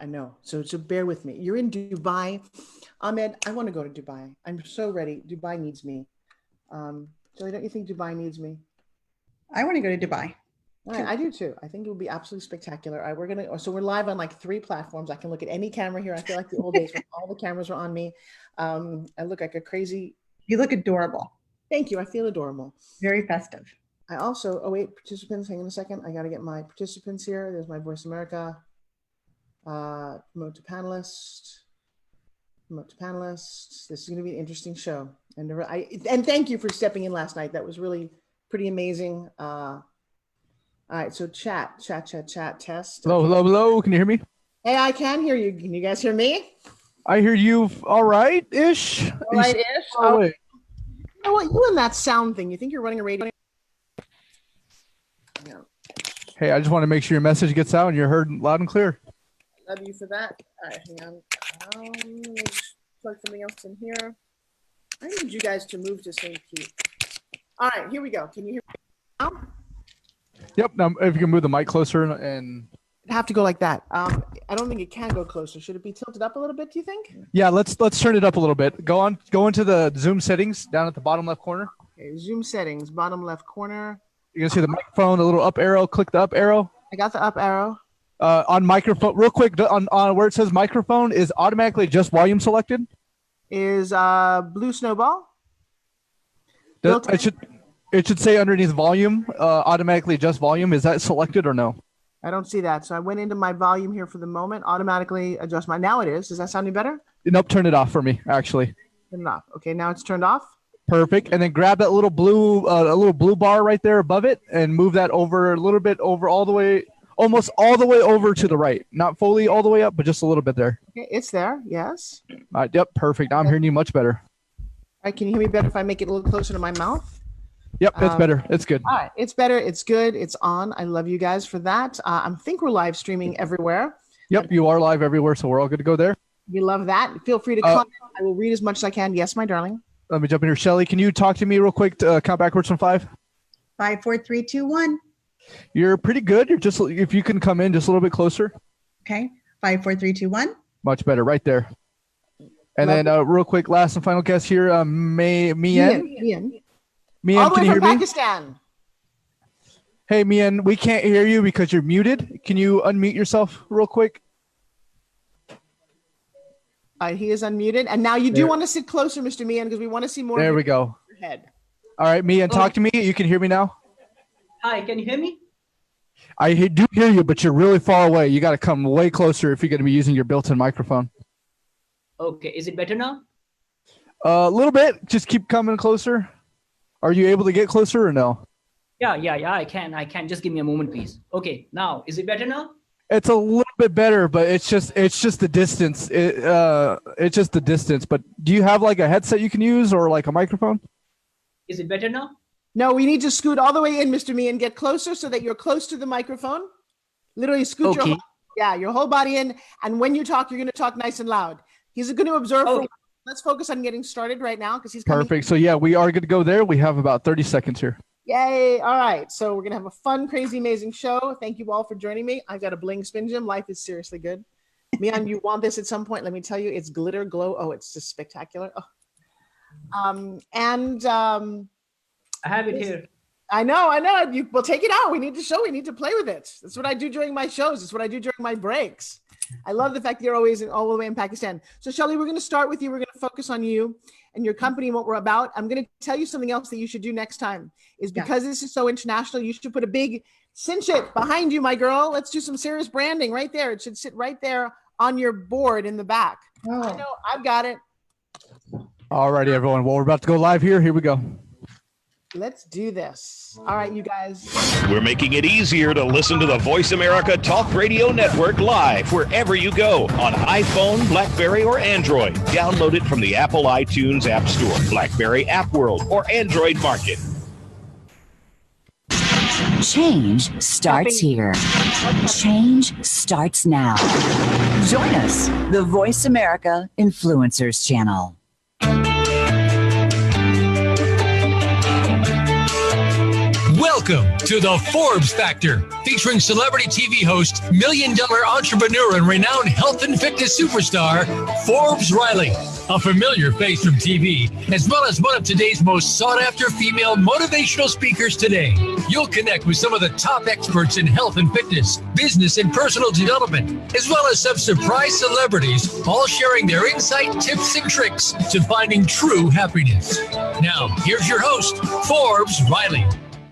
I know. So bear with me. You're in Dubai. Ahmed, I want to go to Dubai. I'm so ready. Dubai needs me. Joey, don't you think Dubai needs me? I want to go to Dubai. I do too. I think it would be absolutely spectacular. All right, so we're live on like 3 platforms. I can look at any camera here. I feel like the old days when all the cameras were on me. I look like a crazy. You look adorable. Thank you. I feel adorable. Very festive. I also, oh wait, participants, hang on a second. I got to get my participants here. There's my Voice America. Promote to panelists. Promote to panelists. This is going to be an interesting show. And thank you for stepping in last night. That was really pretty amazing. All right, so chat, test. Hello. Can you hear me? Hey, I can hear you. Can you guys hear me? I hear you all right-ish. All right-ish? Oh, you know what? You and that sound thing. You think you're running a radio? Yeah. Hey, I just want to make sure your message gets out and you're heard loud and clear. Love you for that. All right, hang on. Let me just plug something else in here. I need you guys to move to St. Pete. All right, here we go. Can you hear me now? Yep. Now, if you can move the mic closer and it'd have to go like that. I don't think it can go closer. Should it be tilted up a little bit, do you think? Yeah, let's turn it up a little bit. Go into the Zoom settings down at the bottom left corner. Okay, Zoom settings, bottom left corner. You're gonna see the microphone, the little up arrow. Click the up arrow. I got the up arrow. On microphone, real quick, on where it says microphone, is automatically just volume selected? Is blue snowball? It should say underneath volume, automatically adjust volume. Is that selected or no? I don't see that. So I went into my volume here for the moment, automatically adjust now it is. Does that sound any better? Nope, turn it off for me, actually. Turn it off. Okay, now it's turned off. Perfect. And then grab that little blue bar right there above it and move that over a little bit over almost all the way over to the right. Not fully all the way up, but just a little bit there. Okay, it's there. Yes. All right, yep, perfect. Now I'm hearing you much better. All right, can you hear me better if I make it a little closer to my mouth? Yep, it's better. It's good. All right, it's better. It's good. It's on. I love you guys for that. I think we're live streaming everywhere. Yep, you are live everywhere, so we're all good to go there. We love that. Feel free to comment. I will read as much as I can. Yes, my darling. Let me jump in here. Shelly, can you talk to me real quick to count backwards from 5? 5, 4, 3, 2, 1. You're pretty good. You're just, if you can come in just a little bit closer. Okay. 5, 4, 3, 2, 1. Much better, right there. And then real quick, last and final guest here, Mian. Mian, all the can way you hear from me? Pakistan. Hey, Mian, we can't hear you because you're muted. Can you unmute yourself real quick? He is unmuted. And now you do want to sit closer, Mr. Mian, because we want to see more. There we go. Your head. All right, Mian, talk to me. You can hear me now? Hi, can you hear me? I do hear you, but you're really far away. You got to come way closer if you're going to be using your built-in microphone. Okay, is it better now? A little bit. Just keep coming closer. Are you able to get closer or no? Yeah, I can. Just give me a moment, please. Okay, now, is it better now? It's a little bit better, but it's just the distance. It's just the distance. But do you have like a headset you can use or like a microphone? Is it better now? No, we need to scoot all the way in, Mr. Mian. Get closer so that you're close to the microphone. Literally scoot your whole body in. And when you talk, you're going to talk nice and loud. He's going to observe. Okay. Let's focus on getting started right now because he's coming. Perfect. So yeah, we are good to go there. We have about 30 seconds here. Yay. All right. So we're going to have a fun, crazy, amazing show. Thank you all for joining me. I've got a bling spin gym. Life is seriously good. Mian, you want this at some point. Let me tell you, it's glitter glow. Oh, it's just spectacular. Oh. I have it here. I know. We'll take it out. We need to show. We need to play with it. That's what I do during my shows. It's what I do during my breaks. I love the fact that you're always all the way in Pakistan. So, Shelly, we're going to start with you. We're going to focus on you and your company and what we're about. I'm going to tell you something else that you should do next time is because this is so international, you should put a big cinch it behind you, my girl. Let's do some serious branding right there. It should sit right there on your board in the back. Oh. I know. I've got it. All righty, everyone. Well, we're about to go live here. Here we go. Let's do this. All right, you guys. We're making it easier to listen to the Voice America Talk Radio Network live wherever you go on iPhone, BlackBerry, or Android. Download it from the Apple iTunes App Store, BlackBerry App World, or Android Market. Change starts here. Change starts now. Join us, the Voice America Influencers Channel. Welcome to the Forbes Factor, featuring celebrity TV host, million-dollar entrepreneur, and renowned health and fitness superstar, Forbes Riley. A familiar face from TV, as well as one of today's most sought-after female motivational speakers today. You'll connect with some of the top experts in health and fitness, business and personal development, as well as some surprise celebrities, all sharing their insight, tips, and tricks to finding true happiness. Now, here's your host, Forbes Riley.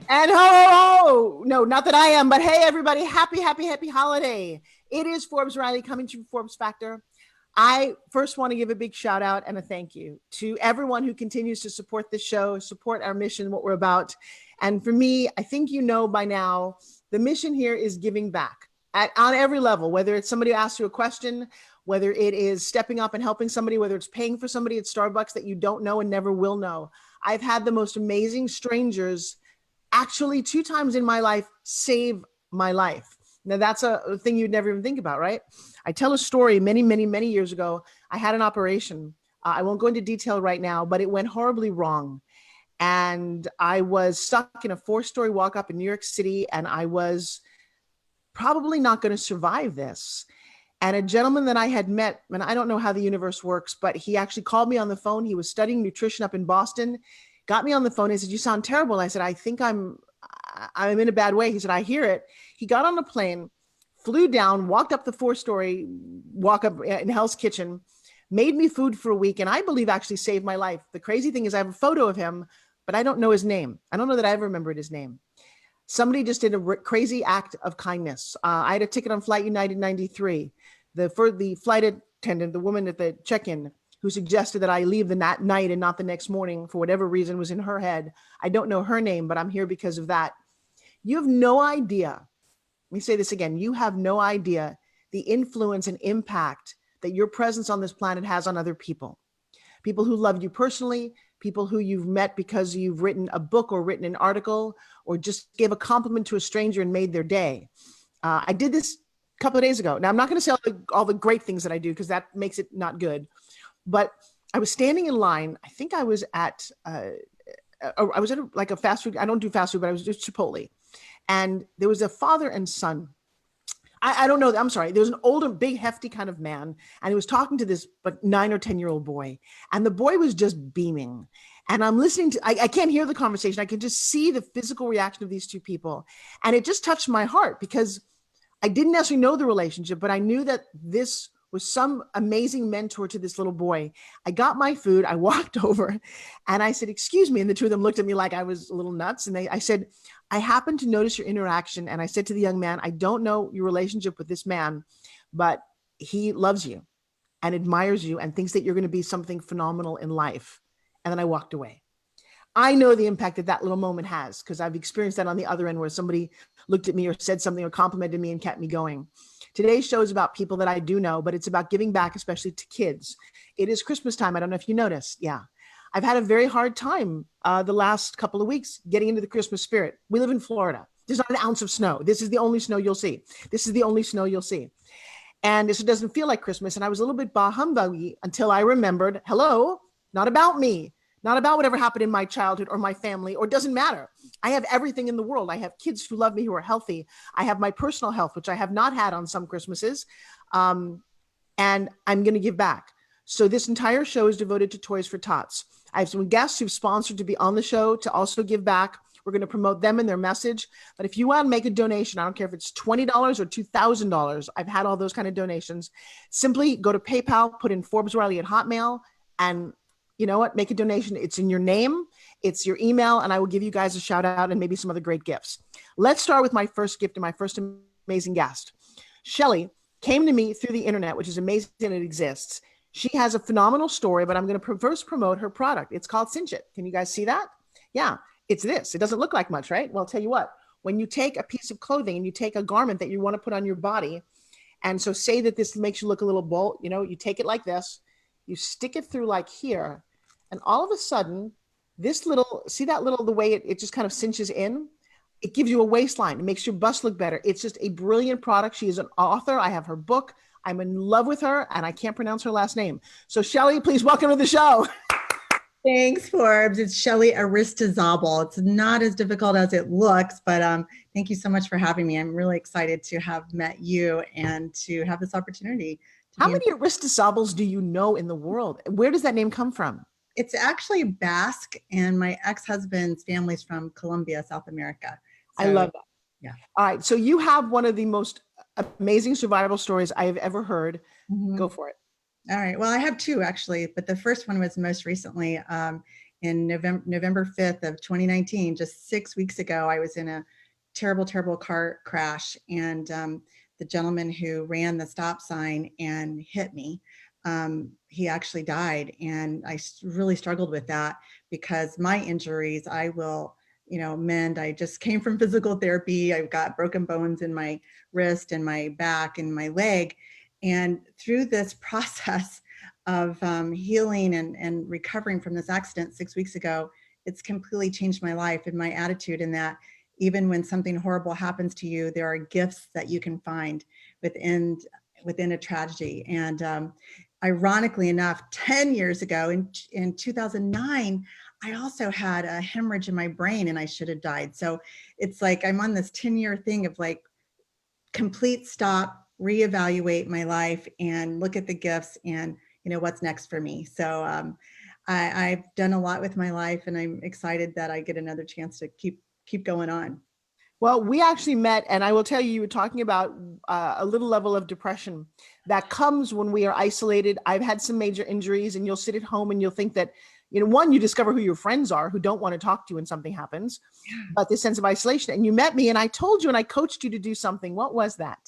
And ho, no, not that I am, but hey, everybody, happy holiday. It is Forbes Riley coming to Forbes Factor. I first want to give a big shout out and a thank you to everyone who continues to support this show, support our mission, what we're about. And for me, I think you know by now, the mission here is giving back on every level, whether it's somebody who asks you a question, whether it is stepping up and helping somebody, whether it's paying for somebody at Starbucks that you don't know and never will know. I've had the most amazing strangers actually 2 times in my life save my life. Now that's a thing you'd never even think about, right? I tell a story many years ago. I had an operation. I won't go into detail right now, but it went horribly wrong. And I was stuck in a 4-story walk-up in New York City, and I was probably not going to survive this. And a gentleman that I had met, and I don't know how the universe works, but he actually called me on the phone. He was studying nutrition up in Boston, got me on the phone. He said, "You sound terrible." I said, "I think I'm in a bad way." He said, "I hear it." He got on a plane, flew down, walked up the 4-story walk up in Hell's Kitchen, made me food for a week, and I believe actually saved my life. The crazy thing is I have a photo of him, but I don't know his name. I don't know that I ever remembered his name. Somebody just did a crazy act of kindness. I had a ticket on Flight United 93. The flight attendant, the woman at the check-in, who suggested that I leave the night and not the next morning for whatever reason was in her head. I don't know her name, but I'm here because of that. You have no idea. Let me say this again. You have no idea the influence and impact that your presence on this planet has on other people. People who loved you personally, people who you've met because you've written a book or written an article or just gave a compliment to a stranger and made their day. I did this a couple of days ago. Now, I'm not going to say all the great things that I do because that makes it not good. But I was standing in line. I think I was at like a fast food. I don't do fast food, but I was just Chipotle. And there was a father and son. I don't know. I'm sorry. There was an older, big, hefty kind of man. And he was talking to this 9 or 10-year-old boy. And the boy was just beaming. And I'm listening to, I can't hear the conversation. I can just see the physical reaction of these two people. And it just touched my heart because I didn't necessarily know the relationship, but I knew that this was some amazing mentor to this little boy. I got my food. I walked over and I said, "Excuse me." And the two of them looked at me like I was a little nuts. And I said, "I happened to notice your interaction." And I said to the young man, "I don't know your relationship with this man, but he loves you and admires you and thinks that you're going to be something phenomenal in life." And then I walked away. I know the impact that little moment has because I've experienced that on the other end where somebody looked at me or said something or complimented me and kept me going. Today's show is about people that I do know, but it's about giving back, especially to kids. It is Christmas time. I don't know if you noticed. Yeah. I've had a very hard time the last couple of weeks getting into the Christmas spirit. We live in Florida. There's not an ounce of snow. This is the only snow you'll see. And it doesn't feel like Christmas. And I was a little bit bah humbuggy until I remembered, hello, not about me, not about whatever happened in my childhood or my family, or doesn't matter. I have everything in the world. I have kids who love me, who are healthy. I have my personal health, which I have not had on some Christmases. And I'm going to give back. So this entire show is devoted to Toys for Tots. I have some guests who've sponsored to be on the show to also give back. We're going to promote them and their message. But if you want to make a donation, I don't care if it's $20 or $2,000. I've had all those kind of donations. Simply go to PayPal, put in Forbes Riley at Hotmail, and you know what? Make a donation. It's in your name. It's your email. And I will give you guys a shout out and maybe some other great gifts. Let's start with my first gift and my first amazing guest. Shelly came to me through the internet, which is amazing that it exists. She has a phenomenal story, but I'm going to first promote her product. It's called Cinch It. Can you guys see that? Yeah, it's this. It doesn't look like much, right? Well, I'll tell you what, when you take a piece of clothing and you take a garment that you want to put on your body, and so say that this makes you look a little bold, you take it like this, you stick it through like here, and all of a sudden, the way it just kind of cinches in, it gives you a waistline. It makes your bust look better. It's just a brilliant product. She is an author. I have her book. I'm in love with her, and I can't pronounce her last name. So Shelly, please welcome to the show. Thanks, Forbes. It's Shelly Aristizabal. It's not as difficult as it looks, but thank you so much for having me. I'm really excited to have met you and to have this opportunity. How many Aristizabals do you know in the world? Where does that name come from? It's actually Basque, and my ex-husband's family's from Colombia, South America. I love that. Yeah. All right. So you have one of the most amazing survival stories I have ever heard. Go for it. All right. Well, I have two actually, but the first one was most recently in November 5th of 2019, just 6 weeks ago. I was in a terrible, terrible car crash, and the gentleman who ran the stop sign and hit me, he actually died. And I really struggled with that because my injuries, I will, mend. I just came from physical therapy. I've got broken bones in my wrist and my back and my leg. And through this process of healing and recovering from this accident 6 weeks ago, it's completely changed my life and my attitude in that even when something horrible happens to you, there are gifts that you can find within a tragedy. And ironically enough, 10 years ago in 2009, I also had a hemorrhage in my brain and I should have died. So it's like I'm on this 10-year thing of like complete stop, reevaluate my life and look at the gifts and what's next for me. So I've done a lot with my life and I'm excited that I get another chance to keep going on. Well, we actually met, and I will tell you, you were talking about a little level of depression that comes when we are isolated. I've had some major injuries, and you'll sit at home and you'll think that, one, you discover who your friends are who don't want to talk to you when something happens, but this sense of isolation. And you met me, and I told you, and I coached you to do something. What was that?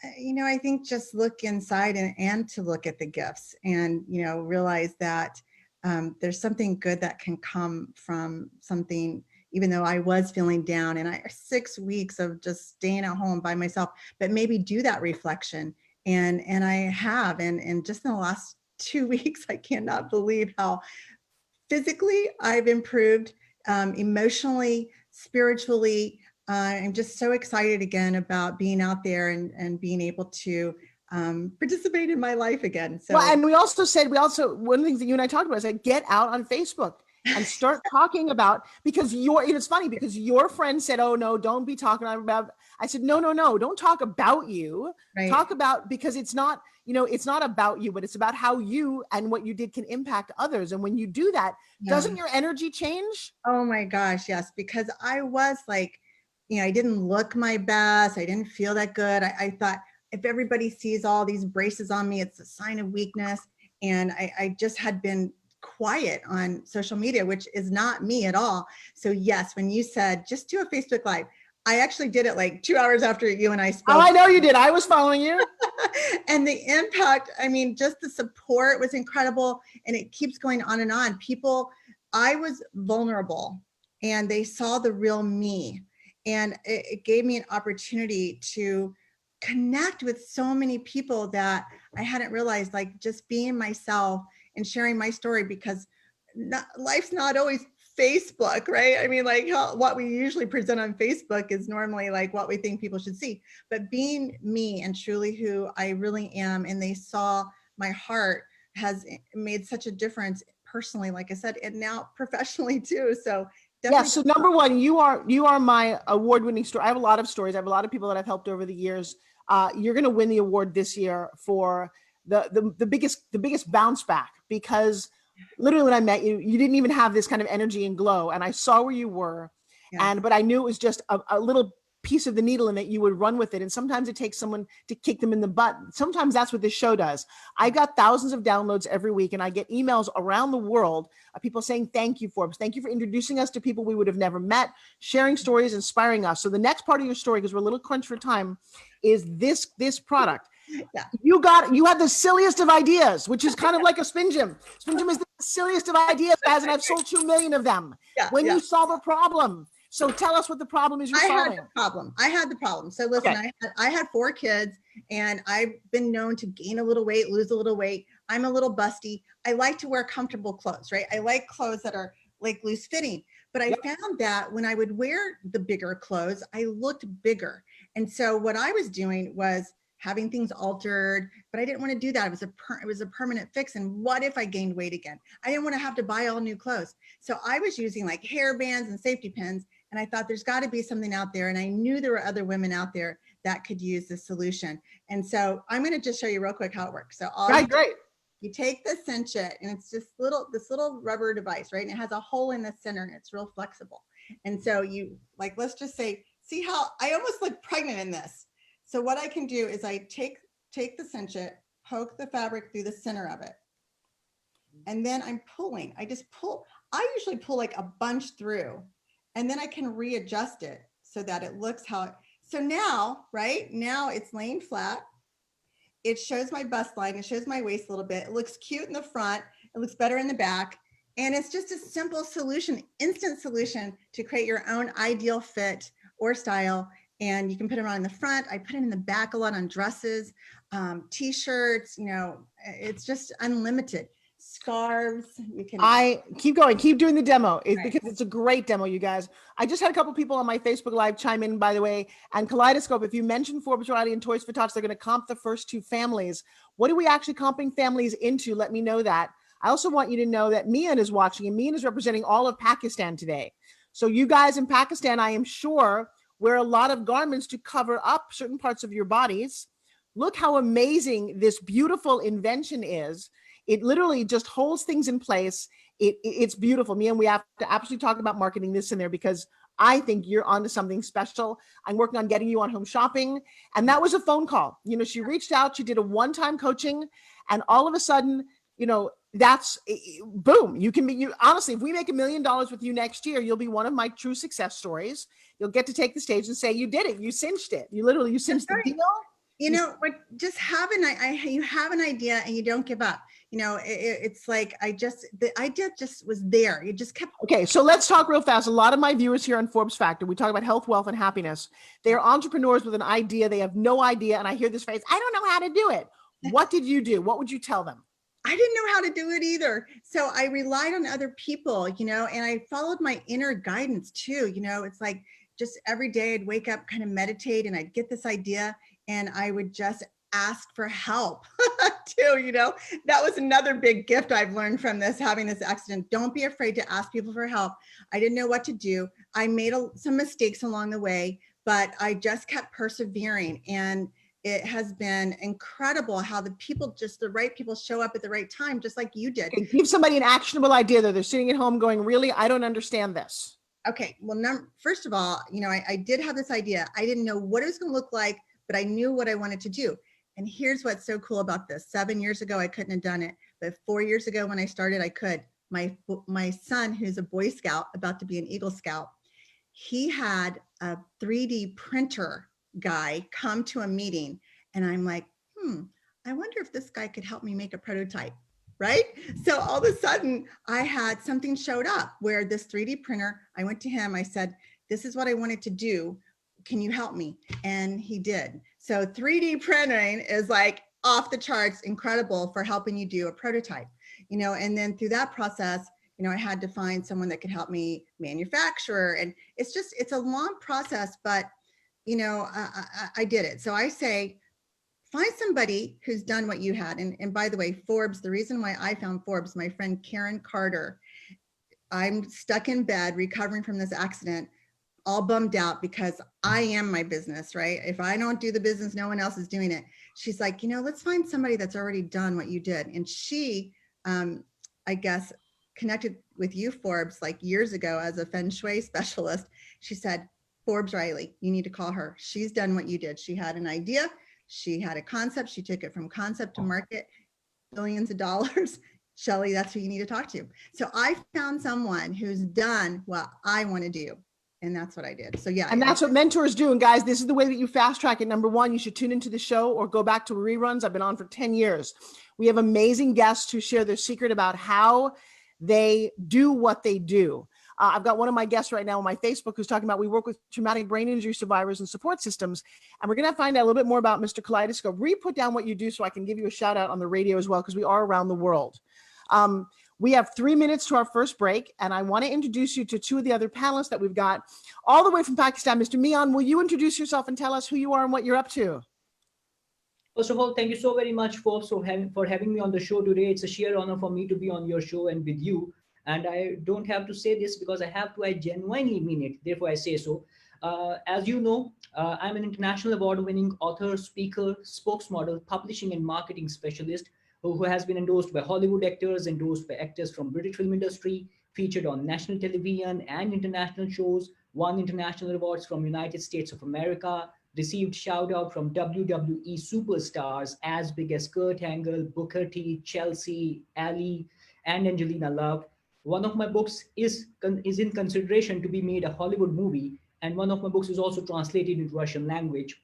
I think just look inside and to look at the gifts and, realize that there's something good that can come from something. Even though I was feeling down and 6 weeks of just staying at home by myself, but maybe do that reflection. And I have, and just in the last 2 weeks, I cannot believe how physically I've improved, emotionally, spiritually. I'm just so excited again about being out there and being able to participate in my life again. So, well, and one of the things that you and I talked about is like, get out on Facebook and start talking about, because it's funny because your friend said, oh no, don't be talking about, I said, no, don't talk about you, right. Talk about, because it's not, it's not about you, but it's about how you and what you did can impact others. And when you do that, doesn't your energy change? Oh my gosh, yes, because I was like, I didn't look my best. I didn't feel that good. I thought if everybody sees all these braces on me, it's a sign of weakness. And I just had been quiet on social media, which is not me at all. So yes, when you said just do a Facebook Live, I actually did it like 2 hours after you and I spoke. Oh, I know you did. I was following you. And the impact, just the support was incredible, and it keeps going on and on. I was vulnerable and they saw the real me, and it gave me an opportunity to connect with so many people that I hadn't realized, like just being myself and sharing my story, because life's not always Facebook, right? What we usually present on Facebook is normally like what we think people should see, but being me and truly who I really am, and they saw my heart, has made such a difference personally, like I said, and now professionally too. So yeah. So number one, you are my award-winning story. I have a lot of stories. I have a lot of people that I've helped over the years. You're going to win the award this year for the biggest bounce back, because literally when I met you, you didn't even have this kind of energy and glow, and I saw where you were, but I knew it was just a little piece of the needle and that you would run with it. And sometimes it takes someone to kick them in the butt. Sometimes that's what this show does. I got thousands of downloads every week, and I get emails around the world of people saying, thank you, Forbes. Thank you for introducing us to people we would have never met, sharing stories, inspiring us. So the next part of your story, because we're a little crunched for time, is this product. Yeah. You had the silliest of ideas, which is kind of like a Spin Gym. Spin Gym is the silliest of ideas, guys, and I've sold 2 million of them. You solve a problem. So tell us what the problem is you're solving. I had the problem. So listen, okay. I had 4 kids, and I've been known to gain a little weight, lose a little weight. I'm a little busty. I like to wear comfortable clothes, right? I like clothes that are like loose fitting. But I found that when I would wear the bigger clothes, I looked bigger. And so what I was doing was having things altered, but I didn't want to do that. It was a permanent fix. And what if I gained weight again? I didn't want to have to buy all new clothes. So I was using like hair bands and safety pins. And I thought there's got to be something out there. And I knew there were other women out there that could use this solution. And so I'm going to just show you real quick how it works. So Great. You take the cinch-it, and it's just this little rubber device, right? And it has a hole in the center, and it's real flexible. And so you, like, let's just say, see how I almost look pregnant in this. So what I can do is I take the cinch-it, poke the fabric through the center of it, and then I'm pulling. I usually pull like a bunch through, and then I can readjust it so that it looks so now, right? Now it's laying flat. It shows my bust line. It shows my waist a little bit. It looks cute in the front. It looks better in the back. And it's just a simple solution, instant solution to create your own ideal fit or style. And you can put it on in the front. I put it in the back a lot on dresses, t-shirts, it's just unlimited. Scarves, you can. I keep going, keep doing the demo because it's a great demo, you guys. I just had a couple people on my Facebook Live chime in, by the way, and Kaleidoscope, if you mention Forbes, Riley, and Toys for Tots, they're going to comp the first 2 families. What are we actually comping families into? Let me know that. I also want you to know that Mian is watching, and Mian is representing all of Pakistan today. So you guys in Pakistan, I am sure, wear a lot of garments to cover up certain parts of your bodies. Look how amazing this beautiful invention is. It literally just holds things in place. It's beautiful. Me and we have to absolutely talk about marketing this in there because I think you're onto something special. I'm working on getting you on Home Shopping. And that was a phone call. She reached out, she did a one-time coaching, and all of a sudden, that's boom. Honestly, if we make $1 million with you next year, you'll be one of my true success stories. You'll get to take the stage and say, you did it. You cinched it. You cinched the deal. Just you have an idea and you don't give up. It's like the idea just was there. You just kept. Okay, so let's talk real fast. A lot of my viewers here on Forbes Factor, we talk about health, wealth, and happiness. They are entrepreneurs with an idea. They have no idea. And I hear this phrase, I don't know how to do it. What did you do? What would you tell them? I didn't know how to do it either. So I relied on other people, and I followed my inner guidance too. It's like just every day I'd wake up, kind of meditate, and I'd get this idea and I would just ask for help too. That was another big gift I've learned from having this accident. Don't be afraid to ask people for help. I didn't know what to do. I made some mistakes along the way, but I just kept persevering, and it has been incredible how the right people show up at the right time, just like you did. Okay, give somebody an actionable idea though. They're sitting at home going, really, I don't understand this. Okay, well, first of all, I did have this idea. I didn't know what it was going to look like, but I knew what I wanted to do. And here's what's so cool about this. 7 years ago, I couldn't have done it. But 4 years ago when I started, I could. My son, who's a Boy Scout, about to be an Eagle Scout, he had a 3D printer guy come to a meeting. And I'm like, I wonder if this guy could help me make a prototype, right? So all of a sudden, I had something showed up where this 3D printer, I went to him, I said, this is what I wanted to do. Can you help me? And he did. So 3D printing is like off the charts, incredible for helping you do a prototype, and then through that process, I had to find someone that could help me manufacture. And it's a long process, but, I did it. So I say, find somebody who's done what you had. And by the way, Forbes, the reason why I found Forbes, my friend Karen Carter, I'm stuck in bed recovering from this accident, all bummed out because I am my business, right? If I don't do the business, no one else is doing it. She's like, let's find somebody that's already done what you did. And she, I guess, connected with you, Forbes, like years ago as a feng shui specialist. She said, Forbes Riley, you need to call her. She's done what you did. She had an idea. She had a concept. She took it from concept to market, billions of dollars. Shelly, that's who you need to talk to. So I found someone who's done what I want to do. And that's what I did. So yeah. And that's what mentors do. And guys, this is the way that you fast track it. Number one, you should tune into the show or go back to reruns. I've been on for 10 years. We have amazing guests who share their secret about how they do what they do. I've got one of my guests right now on my Facebook who's talking about we work with traumatic brain injury survivors and support systems. And we're going to find out a little bit more about Mr. Kaleidoscope. Put down what you do so I can give you a shout out on the radio as well, because we are around the world. We have 3 minutes to our first break, and I want to introduce you to two of the other panelists that we've got all the way from Pakistan. Mr. Mian, will you introduce yourself and tell us who you are and what you're up to? First of all, thank you so very much for having me on the show today. It's a sheer honor for me to be on your show and with you. And I don't have to say this because I have to. I genuinely mean it. Therefore, I say so. As you know, I'm an international award-winning author, speaker, spokesmodel, publishing and marketing specialist who has been endorsed by Hollywood actors, endorsed by actors from British film industry, featured on national television and international shows, won international awards from United States of America, received shout out from WWE superstars as big as Kurt Angle, Booker T, Chelsea, Ali, and Angelina Love. One of my books is in consideration to be made a Hollywood movie, and one of my books is also translated into Russian language.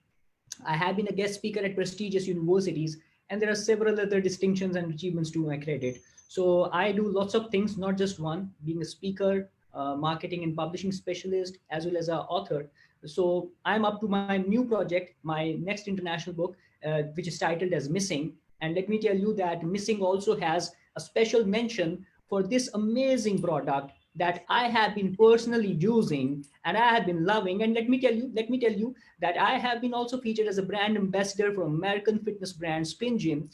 I have been a guest speaker at prestigious universities, and there are several other distinctions and achievements to my credit. So I do lots of things, not just one, being a speaker, marketing and publishing specialist, as well as an author. So I'm up to my new project, my next international book, which is titled as Missing. And let me tell you that Missing also has a special mention for this amazing product that I have been personally using and I have been loving. And let me tell you that I have been also featured as a brand ambassador for American fitness brand Spin Gym,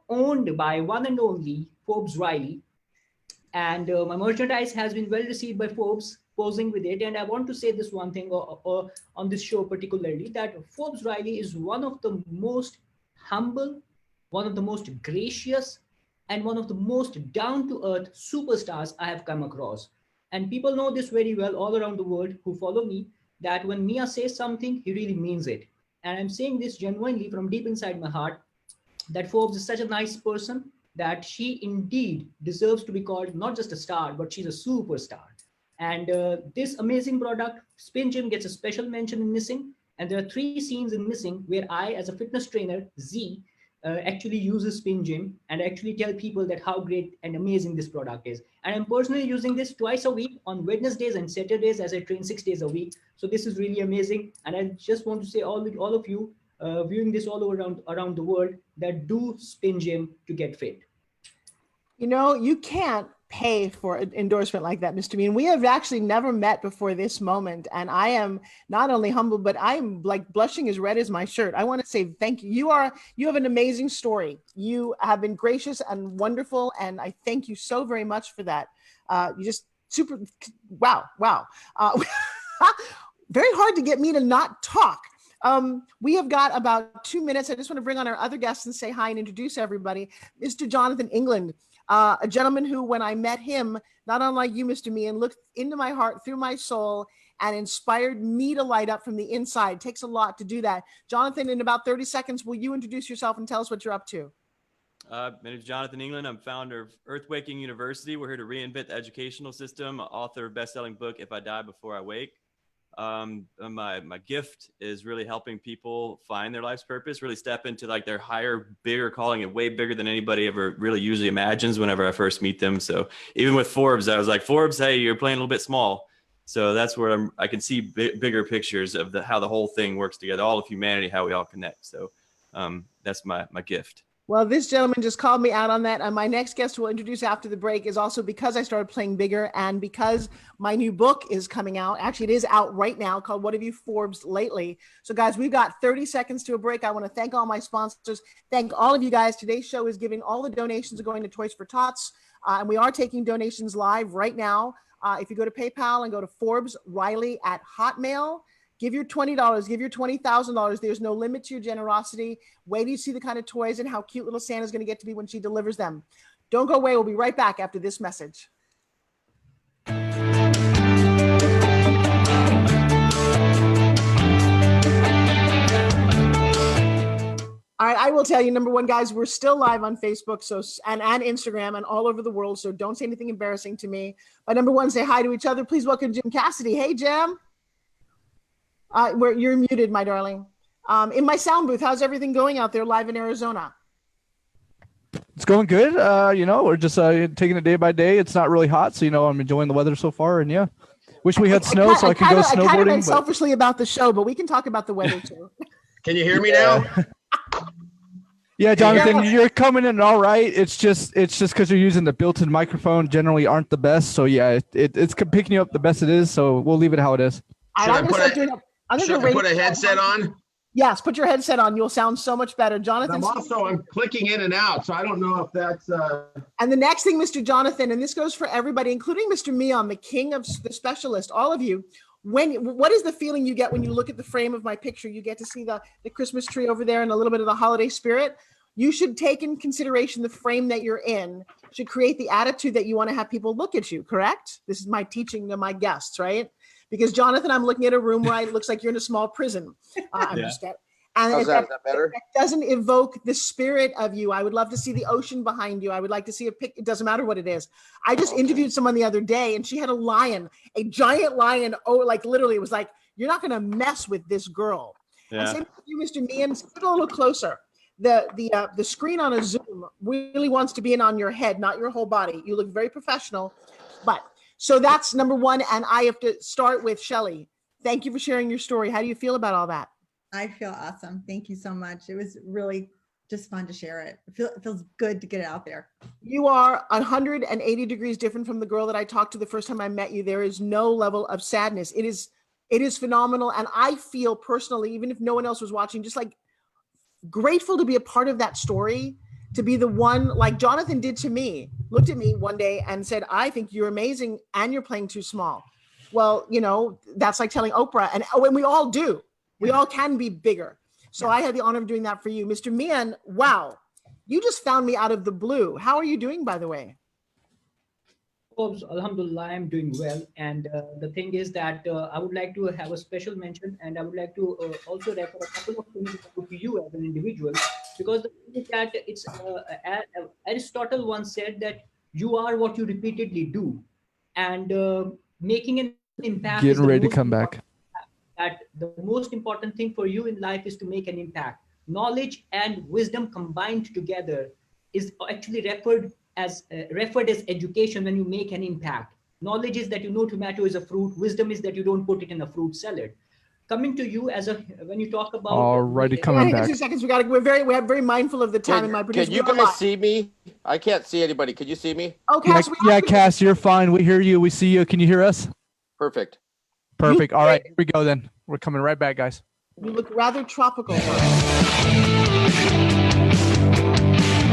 owned by one and only Forbes Riley. And my merchandise has been well received by Forbes, posing with it. And I want to say this one thing on this show particularly, that Forbes Riley is one of the most humble, one of the most gracious, and one of the most down-to-earth superstars I have come across. And people know this very well all around the world who follow me, that when Mia says something, he really means it. And I'm saying this genuinely from deep inside my heart, that Forbes is such a nice person that she indeed deserves to be called not just a star, but she's a superstar. And this amazing product, Spin Gym, gets a special mention in Missing. And there are 3 scenes in Missing where I, as a fitness trainer, Z, actually uses Spin Gym and actually tell people that how great and amazing this product is. And I'm personally using this twice a week on Wednesdays and Saturdays as I train 6 days a week. So this is really amazing. And I just want to say all of you viewing this all around the world, that do Spin Gym to get fit. You know, you can't pay for an endorsement like that, Mr. Mean. We have actually never met before this moment. And I am not only humble, but I'm like blushing as red as my shirt. I want to say thank you. You have an amazing story. You have been gracious and wonderful. And I thank you so very much for that. You just super, wow. Very hard to get me to not talk. We have got about 2 minutes. I just want to bring on our other guests and say hi and introduce everybody. Mr. Jonathan England, a gentleman who, when I met him, not unlike you, Mr. Meehan, looked into my heart, through my soul, and inspired me to light up from the inside. It takes a lot to do that. Jonathan, in about 30 seconds, will you introduce yourself and tell us what you're up to? My name is Jonathan England. I'm founder of Earthwaking University. We're here to reinvent the educational system, author of best-selling book, If I Die Before I Wake. My gift is really helping people find their life's purpose, really step into like their higher, bigger calling, and way bigger than anybody ever really usually imagines whenever I first meet them. So even with Forbes, I was like, Forbes, hey, you're playing a little bit small. So that's where I can see bigger pictures of how the whole thing works together, all of humanity, how we all connect. So that's my gift. Well, this gentleman just called me out on that. And my next guest who we'll introduce after the break is also because I started playing bigger and because my new book is coming out. Actually, it is out right now, called What Have You Forbes Lately? So guys, we've got 30 seconds to a break. I want to thank all my sponsors. Thank all of you guys. Today's show is giving all the donations are going to Toys for Tots. And we are taking donations live right now. If you go to PayPal and go to Forbes Riley at Hotmail, give your $20, give your $20,000. There's no limit to your generosity. Wait till you see the kind of toys and how cute little Santa's going to get to be when she delivers them. Don't go away. We'll be right back after this message. All right, I will tell you, number one, guys, we're still live on Facebook and Instagram and all over the world, so don't say anything embarrassing to me. But number one, say hi to each other. Please welcome Jim Cassidy. Hey, Jim. You're muted, my darling. In my sound booth, how's everything going out there live in Arizona? It's going good. We're just taking it day by day. It's not really hot, so I'm enjoying the weather so far. And yeah, wish we had snow so I could go snowboarding. I kind of meant selfishly about the show, but we can talk about the weather too. Can you hear me now? Yeah, Jonathan, you're coming in all right. It's just because you're using the built-in microphone. Generally, aren't the best. So yeah, it's picking you up the best it is. So we'll leave it how it is. Should I put a headset on? Yes, put your headset on. You'll sound so much better. Jonathan. I'm clicking in and out, so I don't know if that's. And the next thing, Mr. Jonathan, and this goes for everybody, including Mr. Mian, the king of the specialist, all of you. What is the feeling you get when you look at the frame of my picture? You get to see the Christmas tree over there and a little bit of the holiday spirit. You should take in consideration the frame that you're in, should create the attitude that you want to have people look at you, correct? This is my teaching to my guests, right? Because Jonathan, I'm looking at a room where it looks like you're in a small prison. I'm just and How's that? Is that better? It doesn't evoke the spirit of you. I would love to see the ocean behind you. I would like to see a pic. It doesn't matter what it is. I just interviewed someone the other day and she had a lion, a giant lion. Oh, like literally it was like, you're not going to mess with this girl. Yeah. And same with you, Mr. Mian, put a little closer. The screen on a Zoom really wants to be in on your head, not your whole body. You look very professional, but so that's number one. And I have to start with Shelly. Thank you for sharing your story. How do you feel about all that? I feel awesome. Thank you so much. It was really just fun to share it. It feels good to get it out there. You are 180 degrees different from the girl that I talked to the first time I met you. There is no level of sadness. It is phenomenal. And I feel personally, even if no one else was watching, just like grateful to be a part of that story, to be the one like Jonathan did to me, looked at me one day and said, I think you're amazing and you're playing too small. Well, that's like telling Oprah and we all do. We all can be bigger. So I had the honor of doing that for you. Mr. Mian, wow. You just found me out of the blue. How are you doing, by the way? Forbes, Alhamdulillah, I'm doing well. And the thing is that I would like to have a special mention, and I would like to also refer a couple of things to you as an individual, because the thing is that it's Aristotle once said that you are what you repeatedly do, and making an impact. Getting ready to come back. That the most important thing for you in life is to make an impact. Knowledge and wisdom combined together is actually referred as education when you make an impact. Knowledge is that you know tomato is a fruit. Wisdom is that you don't put it in a fruit salad. Coming to you when you talk about. Alrighty, coming back. 2 seconds. We're very mindful of the time. And my producer. Can you guys see me? I can't see anybody. Can you see me? Oh, Cass, Cass, you're fine. We hear you. We see you. Can you hear us? Perfect. Perfect. All right, here we go then. We're coming right back, guys. You look rather tropical.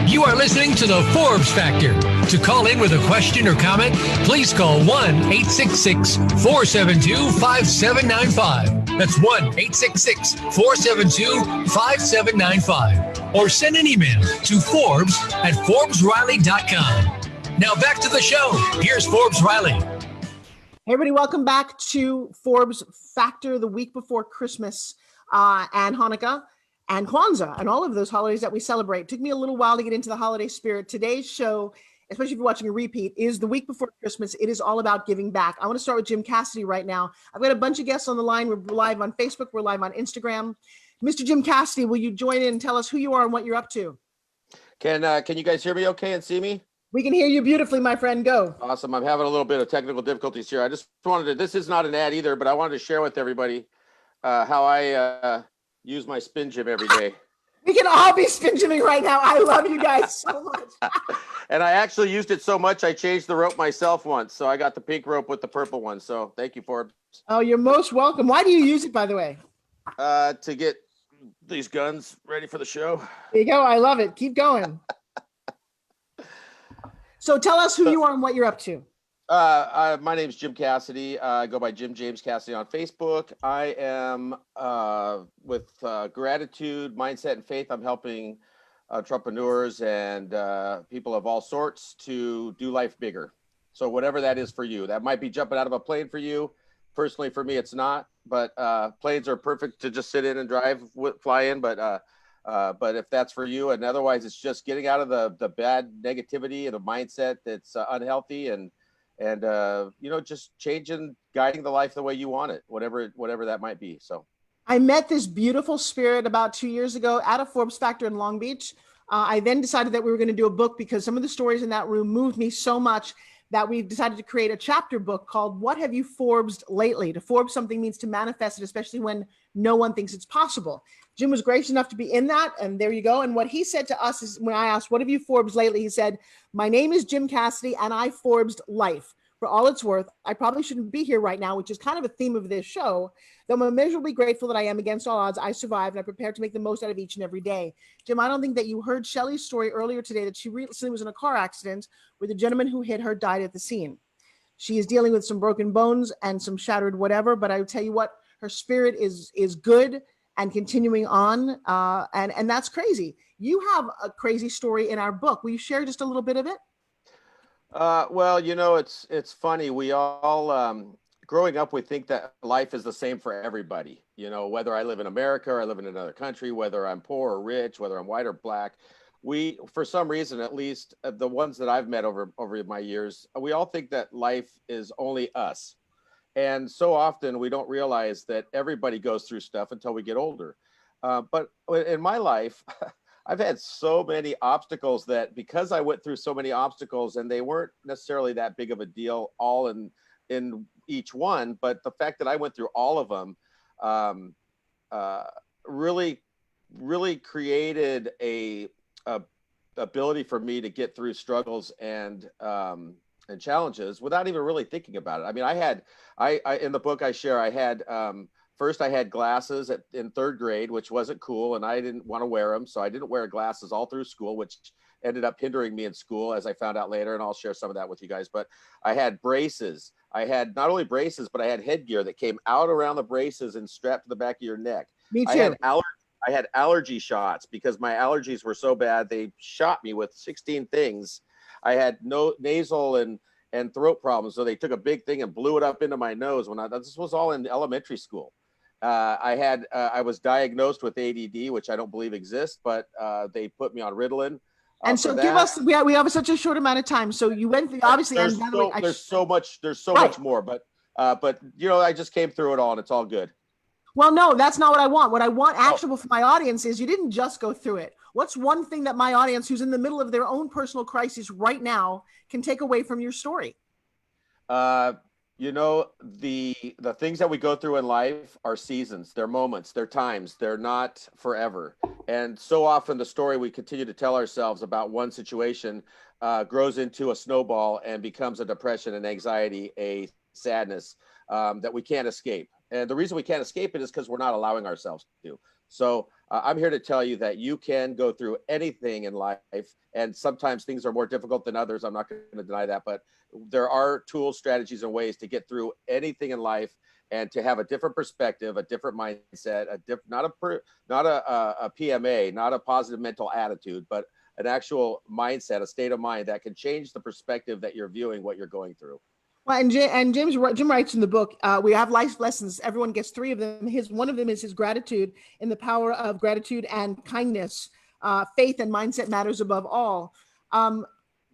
You are listening to the Forbes Factor. To call in with a question or comment, please call 1-866-472-5795. That's 1-866-472-5795. Or send an email to Forbes@ForbesRiley.com. Now back to the show. Here's Forbes Riley. Hey everybody, welcome back to Forbes Factor, the week before Christmas and Hanukkah and Kwanzaa and all of those holidays that we celebrate. It took me a little while to get into the holiday spirit. Today's show, especially if you're watching a repeat, is the week before Christmas. It is all about giving back. I want to start with Jim Cassidy right now. I've got a bunch of guests on the line. We're live on Facebook. We're live on Instagram. Mr. Jim Cassidy, will you join in and tell us who you are and what you're up to? Can you guys hear me okay and see me? We can hear you beautifully, my friend. Go. Awesome. I'm having a little bit of technical difficulties here. I just wanted to, this is not an ad either, but I wanted to share with everybody how I use my spin gym every day. We can all be spin gymming right now. I love you guys so much. And I actually used it so much, I changed the rope myself once. So I got the pink rope with the purple one. So thank you, Forbes. Oh, you're most welcome. Why do you use it, by the way? To get these guns ready for the show. There you go. I love it. Keep going. So tell us who you are and what you're up to. My name is Jim Cassidy. I go by Jim James Cassidy on Facebook. I am with Gratitude, Mindset, and Faith. I'm helping entrepreneurs and people of all sorts to do life bigger. So whatever that is for you, that might be jumping out of a plane for you. Personally, for me, it's not. But planes are perfect to just sit in and fly in. But if that's for you, and otherwise, it's just getting out of the bad negativity and a mindset that's unhealthy and just changing, guiding the life the way you want it, whatever that might be. So I met this beautiful spirit about 2 years ago at a Forbes Factor in Long Beach. I then decided that we were going to do a book because some of the stories in that room moved me so much that we decided to create a chapter book called What Have You Forbesed Lately? To Forbes something means to manifest it, especially when no one thinks it's possible. Jim was gracious enough to be in that, and there you go. And what he said to us is, when I asked, what have you Forbes lately? He said, my name is Jim Cassidy, and I Forbesed life. For all it's worth, I probably shouldn't be here right now, which is kind of a theme of this show. Though I'm immeasurably grateful that I am, against all odds, I survived and I'm prepared to make the most out of each and every day. Jim, I don't think that you heard Shelley's story earlier today that she recently was in a car accident where the gentleman who hit her died at the scene. She is dealing with some broken bones and some shattered whatever, but I would tell you what, her spirit is good and continuing on, and that's crazy. You have a crazy story in our book. Will you share just a little bit of it? Well, it's funny. We all, growing up, we think that life is the same for everybody. Whether I live in America or I live in another country, whether I'm poor or rich, whether I'm white or black, we, for some reason, at least the ones that I've met over my years, we all think that life is only us. And so often we don't realize that everybody goes through stuff until we get older. But in my life, I've had so many obstacles that because I went through so many obstacles and they weren't necessarily that big of a deal all in each one, but the fact that I went through all of them really created a ability for me to get through struggles and challenges without even really thinking about it. I mean, I in the book I share, I had first, I had glasses in third grade, which wasn't cool, and I didn't want to wear them. So I didn't wear glasses all through school, which ended up hindering me in school, as I found out later, and I'll share some of that with you guys. But I had braces. I had not only braces, but I had headgear that came out around the braces and strapped to the back of your neck. Me too. I had allergy shots because my allergies were so bad. They shot me with 16 things. I had no nasal and throat problems. So they took a big thing and blew it up into my nose this was all in elementary school. I was diagnosed with ADD, which I don't believe exists, but they put me on Ritalin. And so give us, we have such a short amount of time. So you went through, obviously, there's so much more, but I just came through it all and it's all good. Well, no, that's not what I want. What I want actionable for my audience is you didn't just go through it. What's one thing that my audience who's in the middle of their own personal crisis right now can take away from your story? The things that we go through in life are seasons, they're moments, they're times, they're not forever. And so often the story we continue to tell ourselves about one situation grows into a snowball and becomes a depression, an anxiety, a sadness that we can't escape. And the reason we can't escape it is because we're not allowing ourselves to. So I'm here to tell you that you can go through anything in life, and sometimes things are more difficult than others. I'm not going to deny that, but there are tools, strategies, and ways to get through anything in life and to have a different perspective, a different mindset, not a PMA, not a positive mental attitude, but an actual mindset, a state of mind that can change the perspective that you're viewing what you're going through. Well, and Jim writes in the book, we have life lessons. Everyone gets 3 of them. One of them is his gratitude, and the power of gratitude and kindness. Faith and mindset matters above all.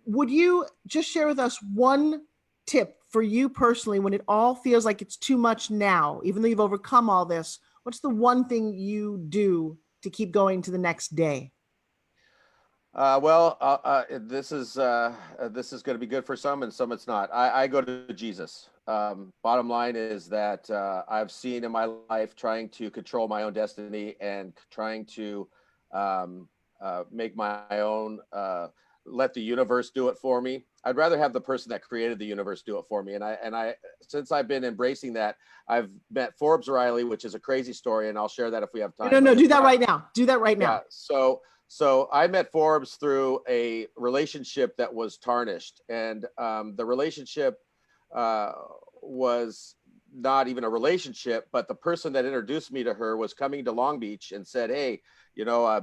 Would you just share with us one tip for you personally when it all feels like it's too much now, even though you've overcome all this? What's the one thing you do to keep going to the next day? This is going to be good for some and some it's not. I go to Jesus. Bottom line is that I've seen in my life trying to control my own destiny and trying to make my own, let the universe do it for me. I'd rather have the person that created the universe do it for me. And I since I've been embracing that, I've met Forbes Riley, which is a crazy story, and I'll share that if we have time. No, do that right now. Do that right now. Yeah, so I met Forbes through a relationship that was tarnished, and the relationship was not even a relationship, but the person that introduced me to her was coming to Long Beach and said, hey,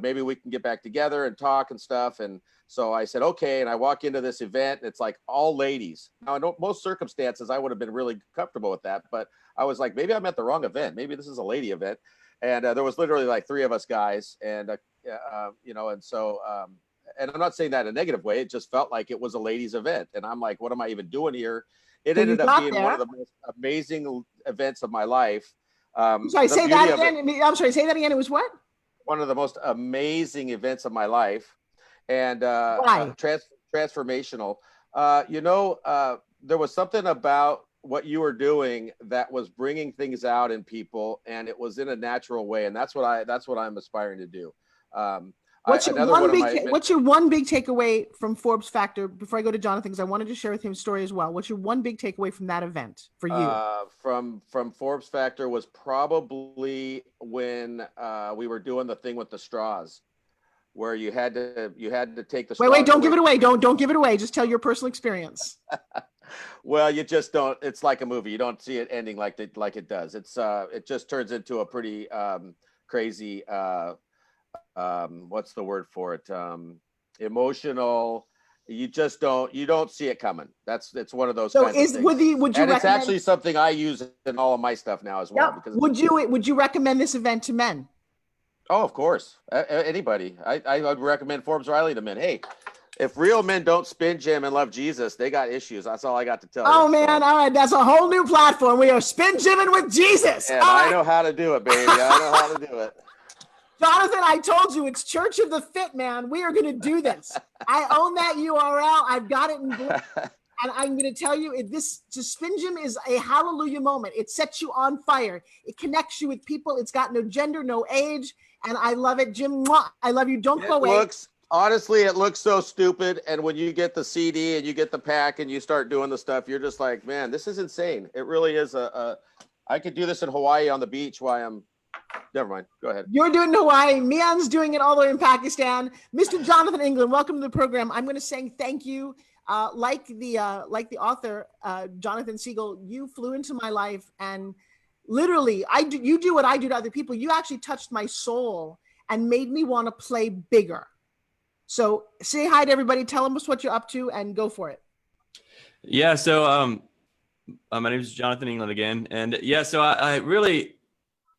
maybe we can get back together and talk and stuff. And so I said, okay. And I walk into this event and it's like all ladies. Now, in most circumstances, I would have been really comfortable with that, but I was like, maybe I'm at the wrong event. Maybe this is a lady event. And there was literally like 3 of us guys. And, and I'm not saying that in a negative way. It just felt like it was a ladies event. And I'm like, what am I even doing here? It ended up being one of the most amazing events of my life. Say that again. It was what? One of the most amazing events of my life. And transformational. There was something about what you were doing that was bringing things out in people, and it was in a natural way. And that's what I'm aspiring to do. What's your another one one of big my what's your one big takeaway from Forbes Factor before I go to Jonathan, because I wanted to share with him his story as well. What's your one big takeaway from that event for you? From Forbes Factor was probably when we were doing the thing with the straws, where you had to take the straws. Wait, don't give it away. Don't give it away. Just tell your personal experience. Well, you just don't. It's like a movie. You don't see it ending like it does. It just turns into a pretty crazy. What's the word for it? Emotional. You don't see it coming. It's one of those. So kinds of things. would you and recommend, it's actually something I use in all of my stuff now as well. Yeah. Because Would you recommend this event to men? Oh, of course. Anybody. I would recommend Forbes Riley to men. Hey, if real men don't spin gym and love Jesus, they got issues. That's all I got to tell you. Oh man, all right, that's a whole new platform. We are spin gymming with Jesus. And all I right. know how to do it, baby. I know how to do it. Jonathan, I told you it's Church of the Fit, man. We are going to do this. I own that URL. I've got it in blue. And I'm going to tell you, Spin Gym is a hallelujah moment. It sets you on fire. It connects you with people. It's got no gender, no age. And I love it. Jim, I love you. Don't go away. Honestly, it looks so stupid. And when you get the CD and you get the pack and you start doing the stuff, you're just like, man, this is insane. It really is I could do this in Hawaii on the beach while I'm, never mind. Go ahead. You're doing it in Hawaii. Mian's doing it all the way in Pakistan. Mr. Jonathan England, welcome to the program. I'm going to say thank you. Like the author, Jonathan Siegel, you flew into my life, and literally you do what I do to other people. You actually touched my soul and made me want to play bigger. So say hi to everybody. Tell them what you're up to and go for it. Yeah. So my name is Jonathan England again. And yeah, so I really,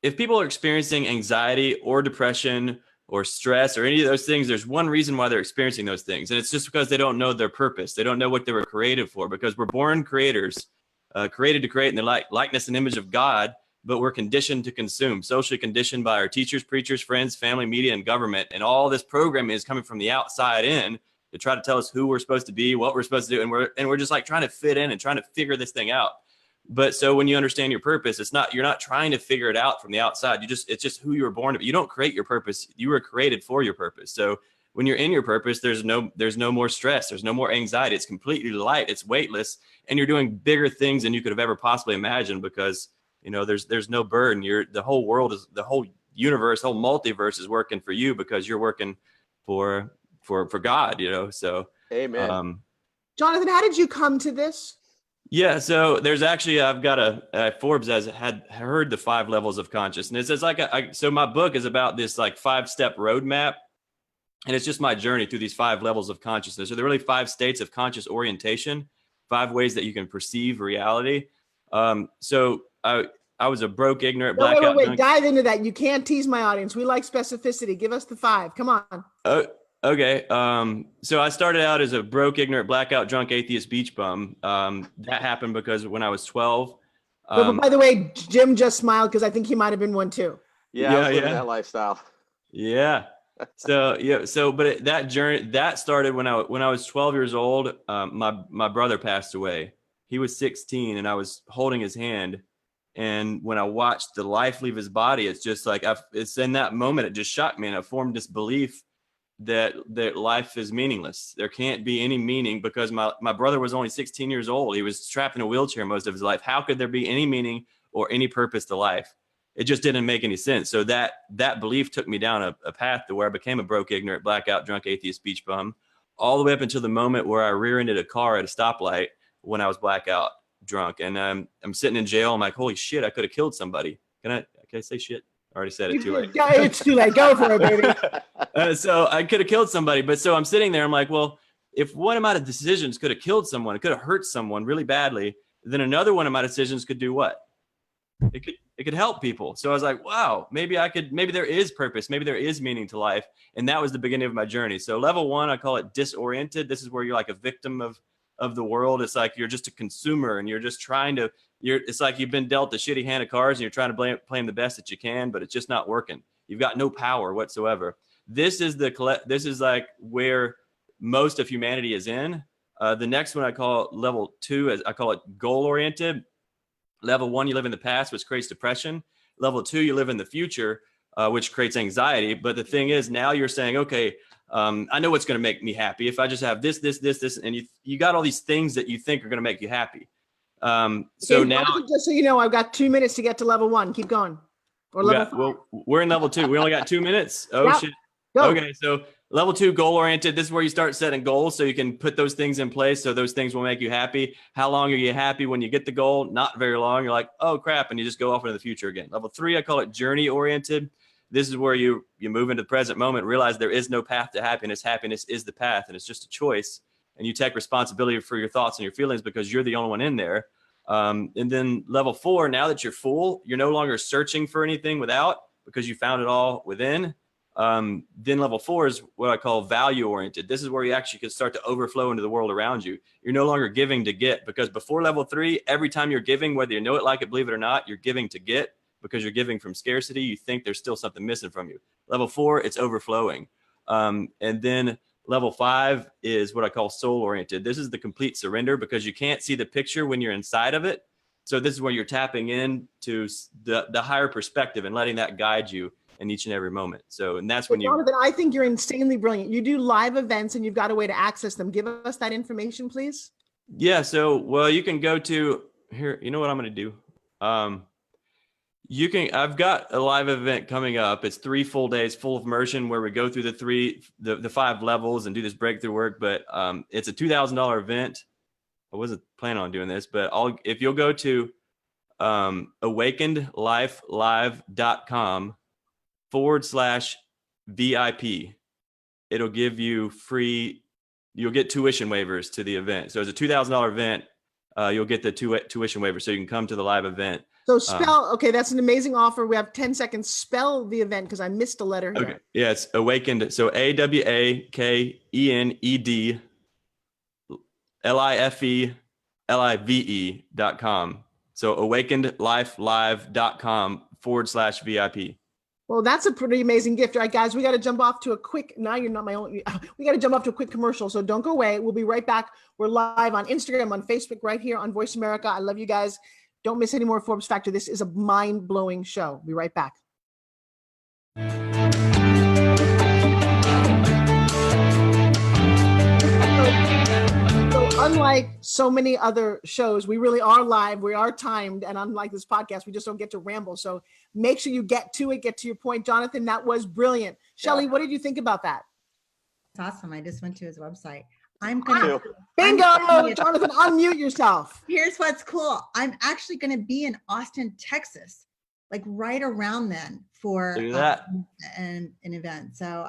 if people are experiencing anxiety or depression or stress or any of those things, there's one reason why they're experiencing those things. And it's just because they don't know their purpose. They don't know what they were created for, because we're born creators, created to create in the likeness and image of God, but we're conditioned to consume, socially conditioned by our teachers, preachers, friends, family, media, and government. And all this programming is coming from the outside in to try to tell us who we're supposed to be, what we're supposed to do. And we're just like trying to fit in and trying to figure this thing out. But so when you understand your purpose, you're not trying to figure it out from the outside. It's just who you were born to be. You don't create your purpose. You were created for your purpose. So when you're in your purpose, there's no more stress. There's no more anxiety. It's completely light. It's weightless. And you're doing bigger things than you could have ever possibly imagined, because, there's no burden. The whole world is, the whole universe, whole multiverse is working for you because you're working for God, so. Amen. Jonathan, how did you come to this? Yeah, so there's actually, I've got Forbes has heard the 5 levels of consciousness. It's like so my book is about this like 5-step roadmap, and it's just my journey through these 5 levels of consciousness. So there are really 5 states of conscious orientation, 5 ways that you can perceive reality. So I was a broke, ignorant, blackout. Wait, dive into that. You can't tease my audience. We like specificity. Give us the 5. Come on. Okay. So I started out as a broke, ignorant, blackout, drunk, atheist beach bum. That happened because when I was 12. But by the way, Jim just smiled because I think he might have been one too. Yeah, I was living that lifestyle. Yeah. So yeah. So, but that journey that started when I was 12 years old. My brother passed away. He was 16, and I was holding his hand. And when I watched the life leave his body, it's just like it's in that moment it just shocked me, and I formed this belief that life is meaningless. There can't be any meaning, because my brother was only 16 years old. He was trapped in a wheelchair most of his life. How could there be any meaning or any purpose to life? It just didn't make any sense. So that belief took me down a path to where I became a broke, ignorant, blackout, drunk, atheist beach bum, all the way up until the moment where I rear-ended a car at a stoplight when I was blackout drunk. And I'm sitting in jail. I'm like, holy shit, I could have killed somebody. Can I say shit? I already said it. Too late. Yeah, it's too late. Go for it, baby. So I could have killed somebody. But so I'm sitting there. I'm like, well, if one of my decisions could have killed someone, it could have hurt someone really badly, then another one of my decisions could do what? It could help people. So I was like, wow, maybe there is purpose. Maybe there is meaning to life. And that was the beginning of my journey. So level 1, I call it disoriented. This is where you're like a victim of the world. It's like you're just a consumer, and you're just it's like you've been dealt a shitty hand of cards, and you're trying to play them the best that you can, but it's just not working. You've got no power whatsoever. This is like where most of humanity is in. The next one I call level 2, I call it goal oriented. Level 1, you live in the past, which creates depression. Level 2, you live in the future, which creates anxiety. But the thing is, now you're saying, okay, I know what's going to make me happy. If I just have this, and you got all these things that you think are going to make you happy. So now, just so you know, I've got 2 minutes to get to level 1. Keep going. Or level 5. Well, we're in level 2. We only got 2 minutes. Oh, yep. shit. Go. Okay. So level 2, goal oriented. This is where you start setting goals so you can put those things in place. So those things will make you happy. How long are you happy when you get the goal? Not very long. You're like, oh crap. And you just go off into the future again. Level 3, I call it journey oriented. This is where you move into the present moment, realize there is no path to happiness. Happiness is the path, and it's just a choice. And you take responsibility for your thoughts and your feelings because you're the only one in there. And then level 4, now that you're full, you're no longer searching for anything without, because you found it all within. Then level 4 is what I call value oriented. This is where you actually can start to overflow into the world around you. You're no longer giving to get, because before level 3, every time you're giving, whether you know it, like it, believe it or not, you're giving to get. Because you're giving from scarcity, you think there's still something missing from you. Level 4, it's overflowing. And then level 5 is what I call soul oriented. This is the complete surrender, because you can't see the picture when you're inside of it. So this is where you're tapping in to the higher perspective and letting that guide you in each and every moment. So, and that's when Jonathan, I think you're insanely brilliant. You do live events and you've got a way to access them. Give us that information, please. Yeah. So, well, you can go to here. You know what I'm going to do? I've got a live event coming up. It's 3 full days, full of immersion, where we go through the 5 levels and do this breakthrough work. But it's a $2,000 event. I wasn't planning on doing this, but if you'll go to awakenedlifelive.com/VIP, it'll give you you'll get tuition waivers to the event. So it's a $2,000 event. You'll get the tuition waiver, so you can come to the live event. So spell, okay, that's an amazing offer. We have 10 seconds. Spell the event, because I missed a letter here. Okay. Yeah, it's Awakened. So AwakenedLifelive.com. So awakenedlifelive.com/VIP. Well, that's a pretty amazing gift. All right, guys, we got to jump off to a quick, now you're not my own, we got to jump off to a quick commercial. So don't go away. We'll be right back. We're live on Instagram, on Facebook, right here on Voice America. I love you guys. Don't miss any more Forbes Factor. This is a mind-blowing show. Be right back. So unlike so many other shows, we really are live. We are timed. And unlike this podcast, we just don't get to ramble. So make sure you get to it, get to your point. Jonathan, that was brilliant. Shelly, what did you think about that? It's awesome. I just went to his website. Bingo, Jonathan, unmute yourself. Here's what's cool. I'm actually going to be in Austin, Texas, like right around then for an event. So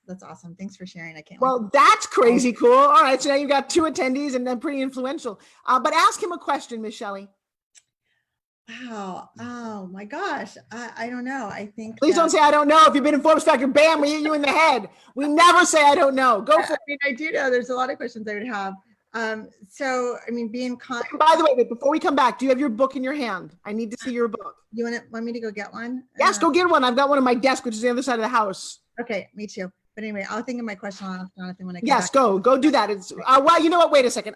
that's awesome. Thanks for sharing. I can't wait. Well, that's crazy cool. All right. So now you've got 2 attendees and then pretty influential. But ask him a question, Miss Shelly. Wow. Oh my gosh. I don't know. I think. Please don't say I don't know. If you've been in Forbes Factor, bam, we hit you in the head. We never say I don't know. Go for it. I mean, I do know there's a lot of questions I would have. So, I mean, by the way, before we come back, do you have your book in your hand? I need to see your book. You want me to go get one? Yes, go get one. I've got one on my desk, which is the other side of the house. Okay, me too. But anyway, I'll think of my question on Jonathan when I get back. Go do that. It's well, you know what? Wait a second.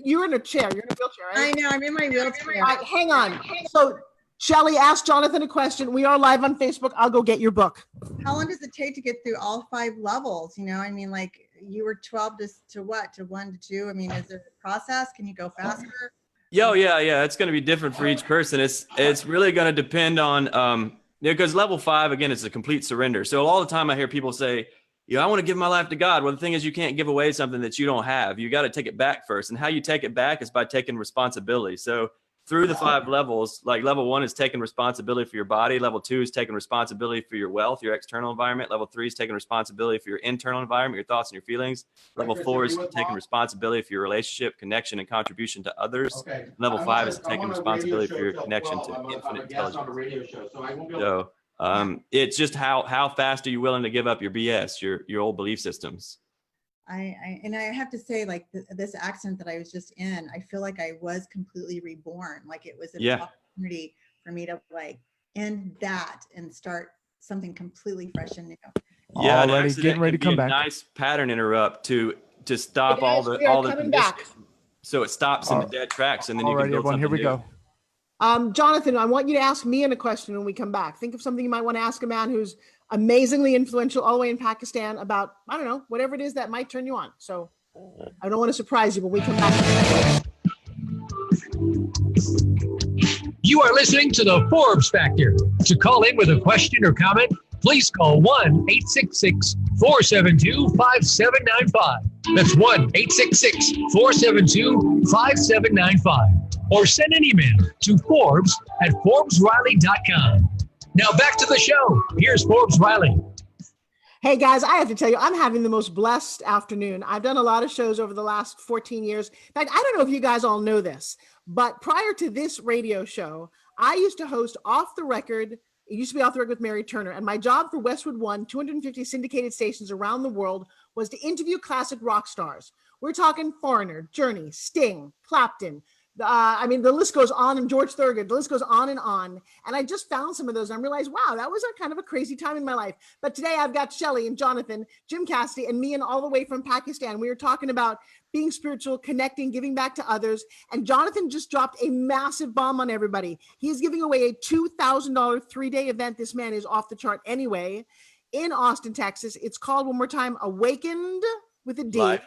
You're in a chair. You're in a wheelchair, right? I know. I'm in my wheelchair. All right, hang on. So, Shelly, ask Jonathan a question. We are live on Facebook. I'll go get your book. How long does it take to get through all 5 levels? You know, I mean, like you were 12 to what? To 1 to 2? I mean, is there a process? Can you go faster? Yeah. It's going to be different for each person. It's really going to depend on, because level 5, again, it's a complete surrender. So all the time I hear people say, I want to give my life to God. Well, the thing is, you can't give away something that you don't have. You got to take it back first. And how you take it back is by taking responsibility. So through the 5 levels, like level 1 is taking responsibility for your body. Level 2 is taking responsibility for your wealth, your external environment. Level 3 is taking responsibility for your internal environment, your thoughts and your feelings. Level 4 is taking responsibility for your relationship, connection, and contribution to others. Okay. Level 5 is taking responsibility for your connection to infinite intelligence. So it's just how fast are you willing to give up your BS, your old belief systems? I have to say, like this accident that I was just in, I feel like I was completely reborn. Like it was an opportunity for me to like end that and start something completely fresh and new. Yeah, getting ready to come back. Nice pattern interrupt to stop all the conditions. So it stops in the dead tracks, and then you can build something new. Here we go. Jonathan, I want you to ask Mian a question when we come back. Think of something you might want to ask a man who's amazingly influential all the way in Pakistan about, I don't know, whatever it is that might turn you on. So I don't want to surprise you, but we come back. You are listening to the Forbes Factor. To call in with a question or comment, please call 1-866-472-5795. That's 1-866-472-5795. Or send an email to Forbes@ForbesRiley.com. Now back to the show. Here's Forbes Riley. Hey guys, I have to tell you, I'm having the most blessed afternoon. I've done a lot of shows over the last 14 years. In fact, I don't know if you guys all know this, but prior to this radio show, I used to host Off the Record. It used to be Off the Record with Mary Turner. And my job for Westwood One, 250 syndicated stations around the world, was to interview classic rock stars. We're talking Foreigner, Journey, Sting, Clapton. The list goes on, and George Thorogood, the list goes on. And I just found some of those and I realized, wow, that was a kind of a crazy time in my life. But today I've got Shelly and Jonathan, Jim Cassidy, and Mian all the way from Pakistan. We were talking about being spiritual, connecting, giving back to others. And Jonathan just dropped a massive bomb on everybody. He's giving away a $2,000 3-day event. This man is off the chart anyway, in Austin, Texas. It's called, one more time, Awakened with a D.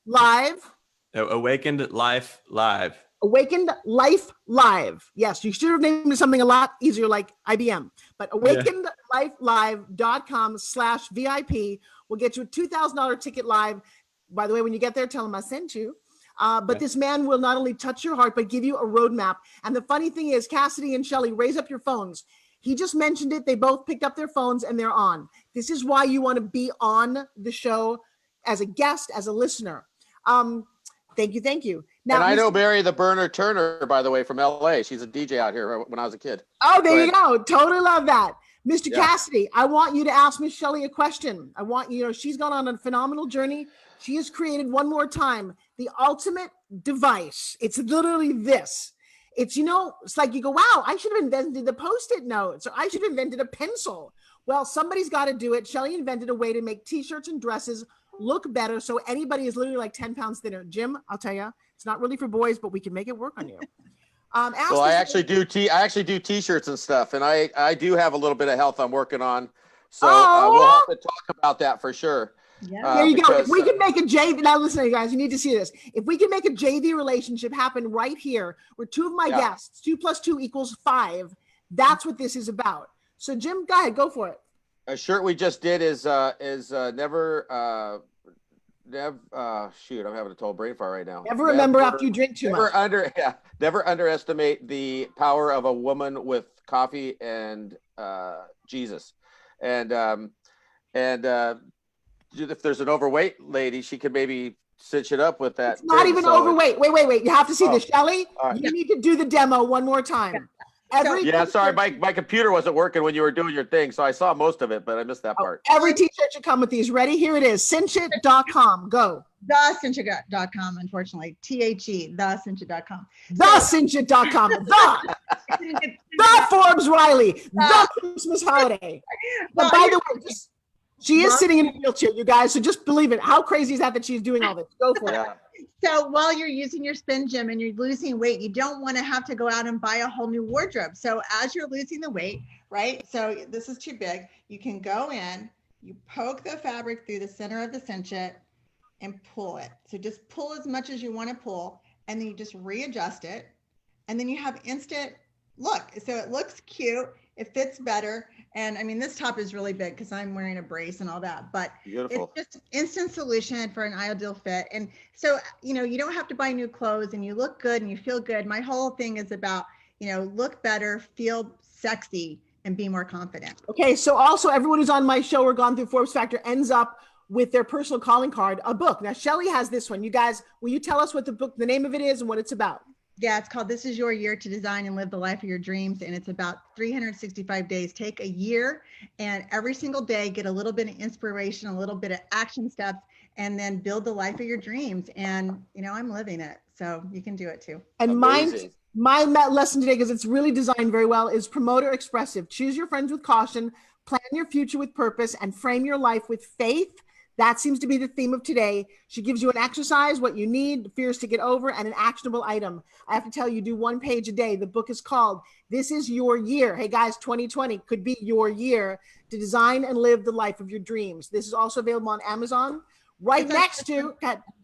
Live. Awakened Life Live. Awakened Life Live. Yes, you should have named it something a lot easier like IBM. But awakenedlifelive.com/VIP will get you a $2,000 ticket live. By the way, when you get there, tell him I sent you. But this man will not only touch your heart, but give you a roadmap. And the funny thing is, Cassidy and Shelly, raise up your phones. He just mentioned it. They both picked up their phones and they're on. This is why you want to be on the show as a guest, as a listener. Thank you. Now, and I know Mary the Burner Turner, by the way, from LA. She's a DJ out here when I was a kid. Oh, there you go. Totally love that. Mr. Cassidy, I want you to ask Miss Shelly a question. I want she's gone on a phenomenal journey. She has created, one more time, the ultimate device. It's literally this. It's like you go, wow, I should have invented the Post-it notes, or I should have invented a pencil. Well, somebody's got to do it. Shelly invented a way to make t-shirts and dresses look better, so anybody is literally like 10 pounds thinner. Jim, I'll tell you, it's not really for boys, but we can make it work on you. So I actually do t-shirts and stuff, and I do have a little bit of health I'm working on. So we'll have to talk about that for sure. Yeah. There you go. If we can make a JV, now listen, guys, you need to see this. If we can make a JV relationship happen right here, where two of my guests, 2 + 2 = 5, that's what this is about. So Jim, go ahead, go for it. A shirt we just did is never shoot, I'm having a total brain fart right now. Never remember after you drink too much. Never underestimate the power of a woman with coffee and Jesus. And if there's an overweight lady, she could maybe cinch it up with that. It's not even overweight. Wait. You have to see this, Shelly. Right. You need to do the demo one more time. Sorry, my computer wasn't working when you were doing your thing, so I saw most of it, but I missed that part. Every t-shirt should come with these. Ready? Here it is. Cinchit.com. Go. TheCinchit.com, unfortunately. THE, TheCinchit.com. TheCinchit.com. The Forbes Riley. The Christmas holiday. But by the way, she is sitting in a wheelchair, you guys, so just believe it. How crazy is that she's doing all this? Go for it. So while you're using your spin gym and you're losing weight, you don't want to have to go out and buy a whole new wardrobe. So as you're losing the weight, right? So this is too big. You can go in, you poke the fabric through the center of the cinch it and pull it. So just pull as much as you want to pull, and then you just readjust it. And then you have instant look. So it looks cute. It fits better. And I mean, this top is really big because I'm wearing a brace and all that, but Beautiful. It's just instant solution for an ideal fit. And so, you don't have to buy new clothes, and you look good and you feel good. My whole thing is about, look better, feel sexy, and be more confident. Okay. So also everyone who's on my show or gone through Forbes Factor ends up with their personal calling card, a book. Now, Shelly has this one. You guys, will you tell us what the name of it is and what it's about? Yeah, it's called This Is Your Year to Design and Live the Life of Your Dreams. And it's about 365 days. Take a year and every single day get a little bit of inspiration, a little bit of action steps, and then build the life of your dreams. And, I'm living it. So you can do it too. And my lesson today, because it's really designed very well, is promote or expressive. Choose your friends with caution, plan your future with purpose, and frame your life with faith, That seems to be the theme of today. She gives you an exercise, what you need, fears to get over, and an actionable item. I have to tell you, do 1 page a day. The book is called This Is Your Year. Hey guys, 2020 could be your year to design and live the life of your dreams. This is also available on Amazon. Right next to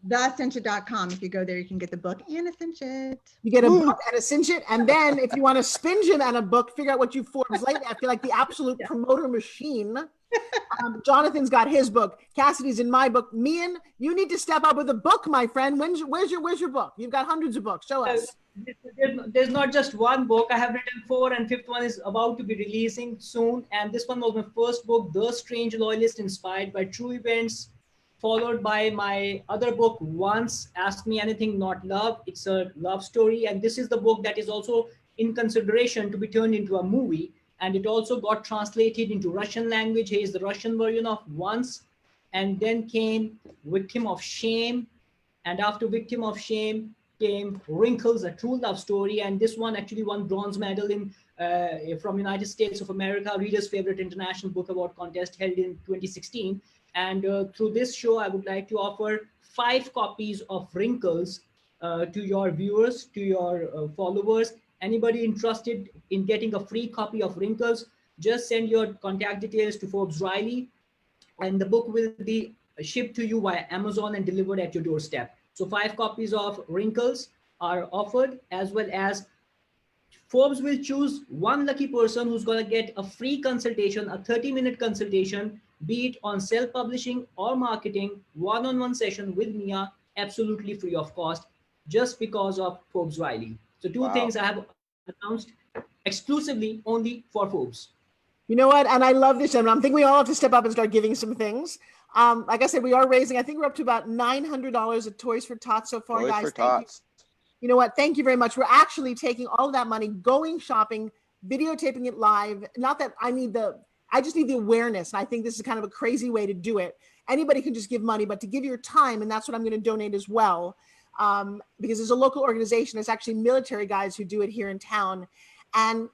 thecinchit.com. If you go there, you can get the book and a cinch it. You get a book and a cinch it. And then if you want to spinge it on a book, figure out what you Forbes lately. I feel like the absolute promoter machine. Jonathan's got his book. Cassidy's in my book. Mian, you need to step up with a book, my friend. Where's your book? You've got hundreds of books. Show us. There's not just one book. I have written 4, and 5th one is about to be releasing soon. And this one was my first book, The Strange Loyalist, inspired by true events, followed by my other book, Once, Ask Me Anything, Not Love. It's a love story. And this is the book that is also in consideration to be turned into a movie. And it also got translated into Russian language. Here is the Russian version of Once. And then came Victim of Shame. And after Victim of Shame came Wrinkles, a true love story. And this one actually won bronze medal in from United States of America, Reader's Favorite International Book Award contest held in 2016. And through this show, I would like to offer 5 copies of Wrinkles to your viewers, to your followers. Anybody interested in getting a free copy of Wrinkles, just send your contact details to Forbes Riley, and the book will be shipped to you via Amazon and delivered at your doorstep. So 5 copies of Wrinkles are offered, as well as Forbes will choose one lucky person who's going to get a free consultation, a 30-minute consultation, be it on self-publishing or marketing, one-on-one session with Mia, absolutely free of cost, just because of Forbes Riley. So 2 things I have announced exclusively only for Forbes. You know what? And I love this. And I'm thinking we all have to step up and start giving some things. Like I said, we are raising, I think we're up to about $900 at Toys for Tots so far, guys. Toys for Tots. You know what? Thank you very much. We're actually taking all of that money, going shopping, videotaping it live. Not that I just need the awareness. And I think this is kind of a crazy way to do it. Anybody can just give money, but to give your time, and that's what I'm going to donate as well. Because there's a local organization. It's actually military guys who do it here in town. And,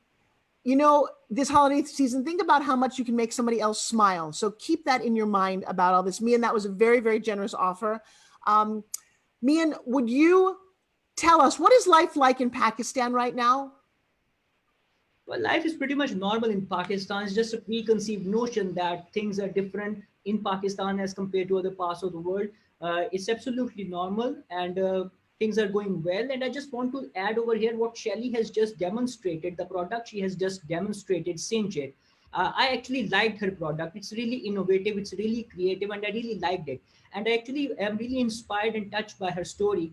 you know, this holiday season, think about how much you can make somebody else smile. So keep that in your mind about all this. Mian, that was a very, very generous offer. Mian, would you tell us, what is life like in Pakistan right now? Well, life is pretty much normal in Pakistan. It's just a preconceived notion that things are different in Pakistan as compared to other parts of the world. It's absolutely normal, and things are going well. And I just want to add over here what Shelly has just demonstrated, the product she has just demonstrated, Cinch It. I actually liked her product. It's really innovative, it's really creative, and I really liked it. And I actually am really inspired and touched by her story.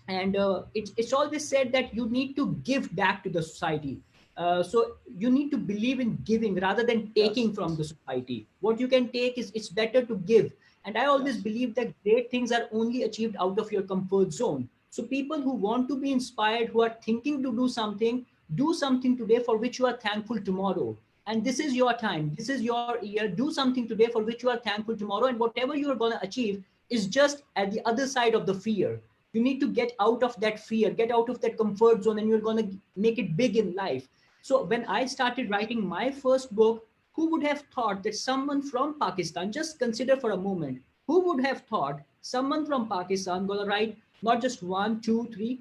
And it's always said that you need to give back to the society. So you need to believe in giving rather than taking from the society. What you can take is, it's better to give. And I always believe that great things are only achieved out of your comfort zone. So people who want to be inspired, who are thinking to do something today for which you are thankful tomorrow. And this is your time. This is your year. Do something today for which you are thankful tomorrow. And whatever you are going to achieve is just at the other side of the fear. You need to get out of that fear, get out of that comfort zone, and you're going to make it big in life. So when I started writing my first book, who would have thought that someone from Pakistan, just consider for a moment, who would have thought someone from Pakistan going to write not just 1, 2, 3,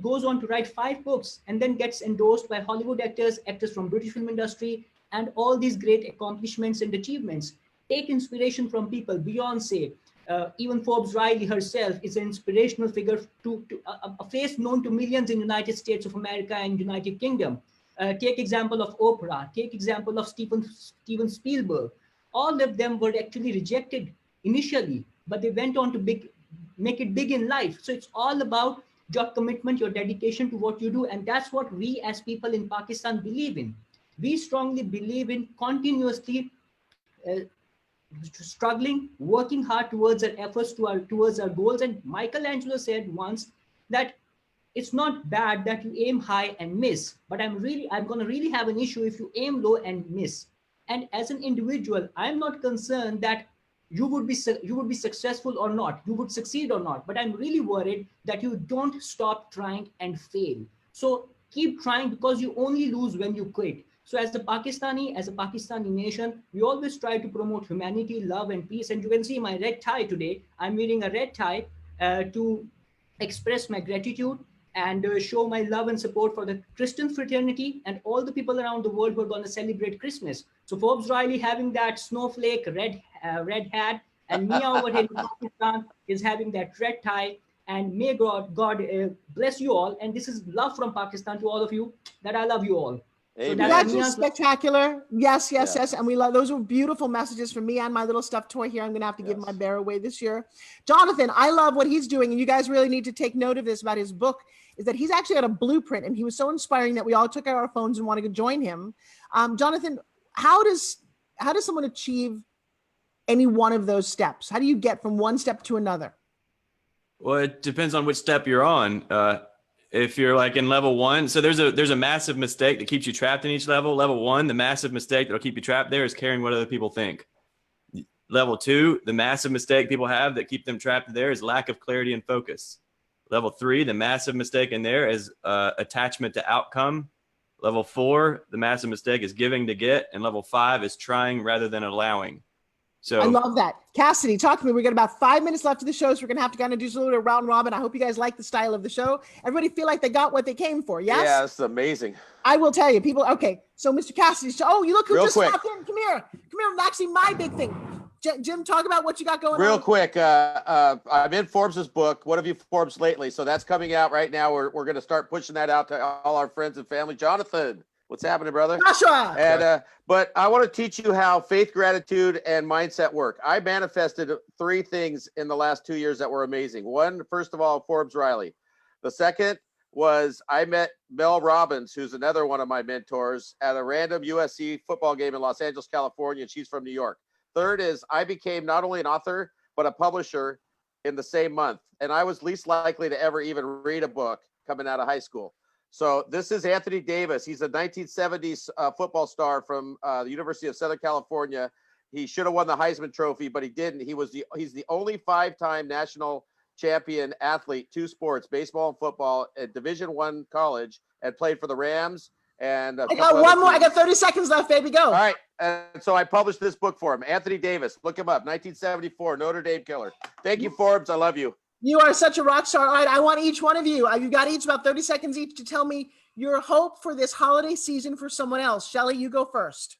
goes on to write 5 books and then gets endorsed by Hollywood actors from British film industry, and all these great accomplishments and achievements. Take inspiration from people, Beyonce, even Forbes Riley herself is an inspirational figure, to a face known to millions in United States of America and United Kingdom. Take example of Oprah, take example of Steven Spielberg. All of them were actually rejected initially, but they went on to make it big in life. So it's all about your commitment, your dedication to what you do. And that's what we as people in Pakistan believe in. We strongly believe in continuously struggling, working hard towards our efforts, towards our goals. And Michelangelo said once that it's not bad that you aim high and miss, but I'm going to really have an issue if you aim low and miss. And as an individual, I'm not concerned that you would be successful or not, you would succeed or not, but I'm really worried that you don't stop trying and fail. So keep trying, because you only lose when you quit. So as a Pakistani nation, we always try to promote humanity, love, and peace. And you can see my red tie today. I'm wearing a red tie to express my gratitude and show my love and support for the Christian fraternity and all the people around the world who are going to celebrate Christmas. So Forbes Riley having that snowflake red hat, and Mia over here in Pakistan is having that red tie. And may God bless you all. And this is love from Pakistan to all of you, that I love you all. So that's just spectacular. Yes. And we love, those were beautiful messages from me and my little stuffed toy here. I'm going to have to give my bear away this year. Jonathan, I love what he's doing. And you guys really need to take note of this about his book, is that he's actually got a blueprint, and he was so inspiring that we all took out our phones and wanted to join him. Jonathan, how does someone achieve any one of those steps? How do you get from one step to another? Well, it depends on which step you're on. If you're like in level 1, so there's a massive mistake that keeps you trapped in each level. Level 1, the massive mistake that'll keep you trapped there is caring what other people think. Level 2, the massive mistake people have that keep them trapped there is lack of clarity and focus. Level 3, the massive mistake in there is attachment to outcome. Level 4, the massive mistake is giving to get. And level 5 is trying rather than allowing. So I love that. Cassidy, talk to me. We got about 5 minutes left of the show, so we're going to have to kind of do a little round robin. I hope you guys like the style of the show. Everybody feel like they got what they came for, yes? Yeah, this is amazing. I will tell you, people, okay, so Mr. Cassidy, you look who just stopped in. Come here. Actually, my big thing. Jim, talk about what you got going on. Real quick, I'm in Forbes' book, What Have You Forbes Lately? So that's coming out right now. We're going to start pushing that out to all our friends and family. Jonathan, what's happening, brother? Joshua! And but I want to teach you how faith, gratitude, and mindset work. I manifested 3 things in the last 2 years that were amazing. One, first of all, Forbes Riley. The second was I met Mel Robbins, who's another one of my mentors, at a random USC football game in Los Angeles, California, and she's from New York. Third is I became not only an author, but a publisher in the same month. And I was least likely to ever even read a book coming out of high school. So this is Anthony Davis. He's a 1970s football star from the University of Southern California. He should have won the Heisman Trophy, but he didn't. He's the only 5-time national champion athlete, 2 sports, baseball and football, at Division I college, and played for the Rams. And I got one more. I got 30 seconds left, baby. Go. All right. And so I published this book for him. Anthony Davis. Look him up. 1974, Notre Dame killer. Thank you, Forbes. I love you. You are such a rock star. All right, I want each one of you. You got each about 30 seconds each to tell me your hope for this holiday season for someone else. Shelly, you go first.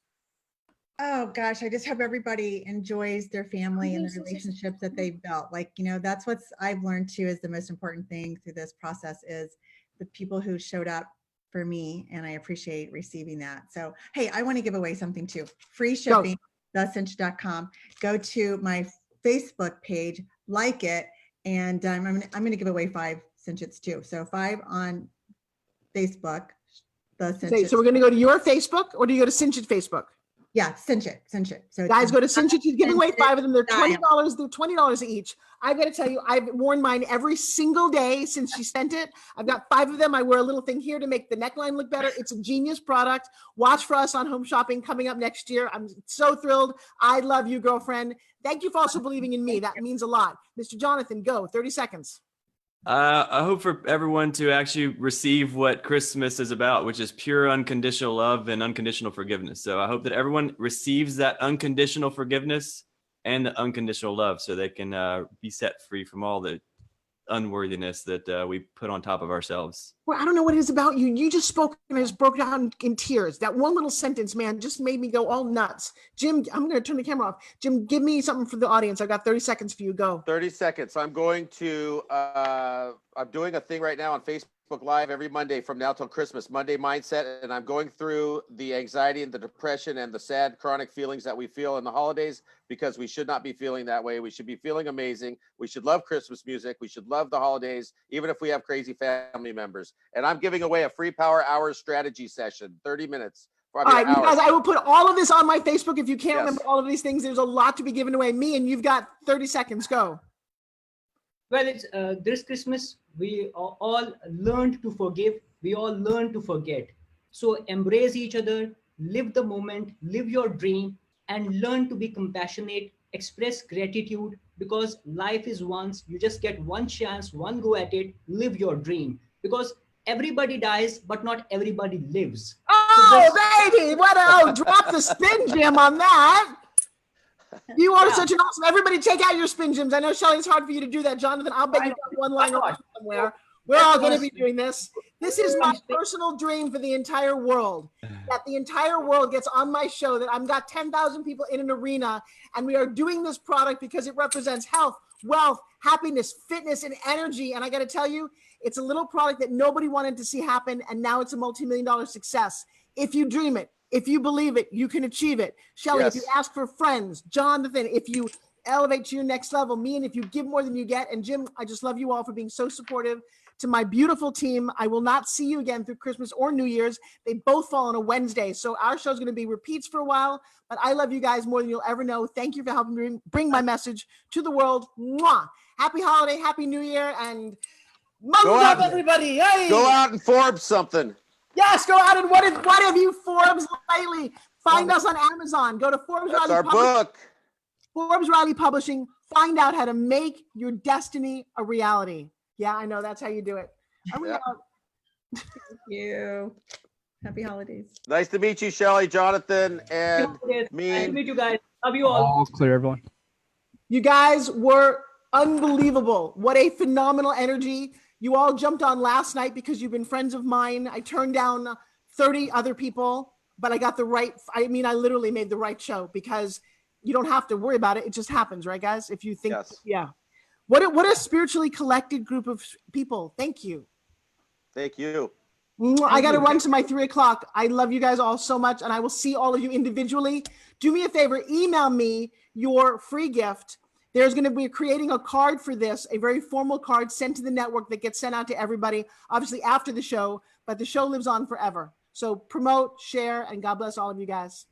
Oh gosh, I just hope everybody enjoys their family and the relationships that they've built. Like, that's what I've learned too is the most important thing through this process is the people who showed up for me, and I appreciate receiving that. So, hey, I want to give away something too. Free shipping, thecinch.com. Go to my Facebook page, like it, and I'm going to give away 5 cinchets too. So 5 on Facebook, the Cinch. So we're going to go to your Facebook, or do you go to Cinch It Facebook? Yeah, Cinch It. So guys, go to Cinch It. He's giving away 5 of them. They're $20. They're $20 each. I've got to tell you, I've worn mine every single day since she sent it. I've got 5 of them. I wear a little thing here to make the neckline look better. It's a genius product. Watch for us on Home Shopping coming up next year. I'm so thrilled. I love you, girlfriend. Thank you for also believing in me. That means a lot. Mr. Jonathan, go. 30 seconds. I hope for everyone to actually receive what Christmas is about, which is pure unconditional love and unconditional forgiveness. So I hope that everyone receives that unconditional forgiveness and the unconditional love so they can be set free from all the unworthiness that we put on top of ourselves. Well, I don't know what it is about you. You just spoke and I just broke down in tears. That one little sentence, man, just made me go all nuts. Jim, I'm going to turn the camera off. Jim, give me something for the audience. I've got 30 seconds for you. Go. 30 seconds. I'm going to, I'm doing a thing right now on Facebook Live every Monday from now till Christmas, Monday Mindset. And I'm going through the anxiety and the depression and the sad chronic feelings that we feel in the holidays, because we should not be feeling that way. We should be feeling amazing. We should love Christmas music. We should love the holidays, even if we have crazy family members. And I'm giving away a free Power Hours strategy session, 30 minutes. All right, you guys, I will put all of this on my Facebook. If you can't remember all of these things, there's a lot to be given away. Me, and you've got 30 seconds. Go. Well, it's this Christmas, we all learned to forgive. We all learned to forget. So embrace each other, live the moment, live your dream, and learn to be compassionate, express gratitude, because life is once. You just get one chance, one go at it, live your dream. Because everybody dies, but not everybody lives. Oh, Oh, baby. Drop the spin gym on that. You are such an awesome. Everybody take out your spin gyms. I know, Shelly, it's hard for you to do that. Jonathan, I'll bet you got one lying around somewhere. We're all going to be doing this. This is my personal dream for the entire world, that the entire world gets on my show, that I've got 10,000 people in an arena, and we are doing this product because it represents health, wealth, happiness, fitness, and energy. And I got to tell you, it's a little product that nobody wanted to see happen, and now it's a multi-million-dollar success. If you dream it, if you believe it, you can achieve it. Shelly, if you ask for friends, Jonathan, if you elevate to your next level, me, and if you give more than you get, and Jim, I just love you all for being so supportive. To my beautiful team, I will not see you again through Christmas or New Year's. They both fall on a Wednesday, so our show is going to be repeats for a while, but I love you guys more than you'll ever know. Thank you for helping me bring my message to the world. Mwah! Happy holiday, happy New Year, and muzzle up, everybody. Hey! Go out and Forbes something. Yes, go out and what have you Forbes lately? Find us on Amazon. Go to Forbes. That's our book. Forbes Riley Publishing. Find out how to make your destiny a reality. Yeah, I know. That's how you do it. Thank you. Happy holidays. Nice to meet you, Shelly, Jonathan, and Nice to me. meet you guys. Love you all. All clear, everyone. You guys were unbelievable. What a phenomenal energy. You all jumped on last night because you've been friends of mine. I turned down 30 other people, but I got I literally made the right show because you don't have to worry about it. It just happens, right, guys? If you think, yeah. What a spiritually collected group of people. Thank you. Thank you. I got to run to my 3:00. I love you guys all so much, and I will see all of you individually. Do me a favor, email me your free gift. There's going to be creating a card for this, a very formal card sent to the network that gets sent out to everybody, obviously after the show, but the show lives on forever. So promote, share, and God bless all of you guys.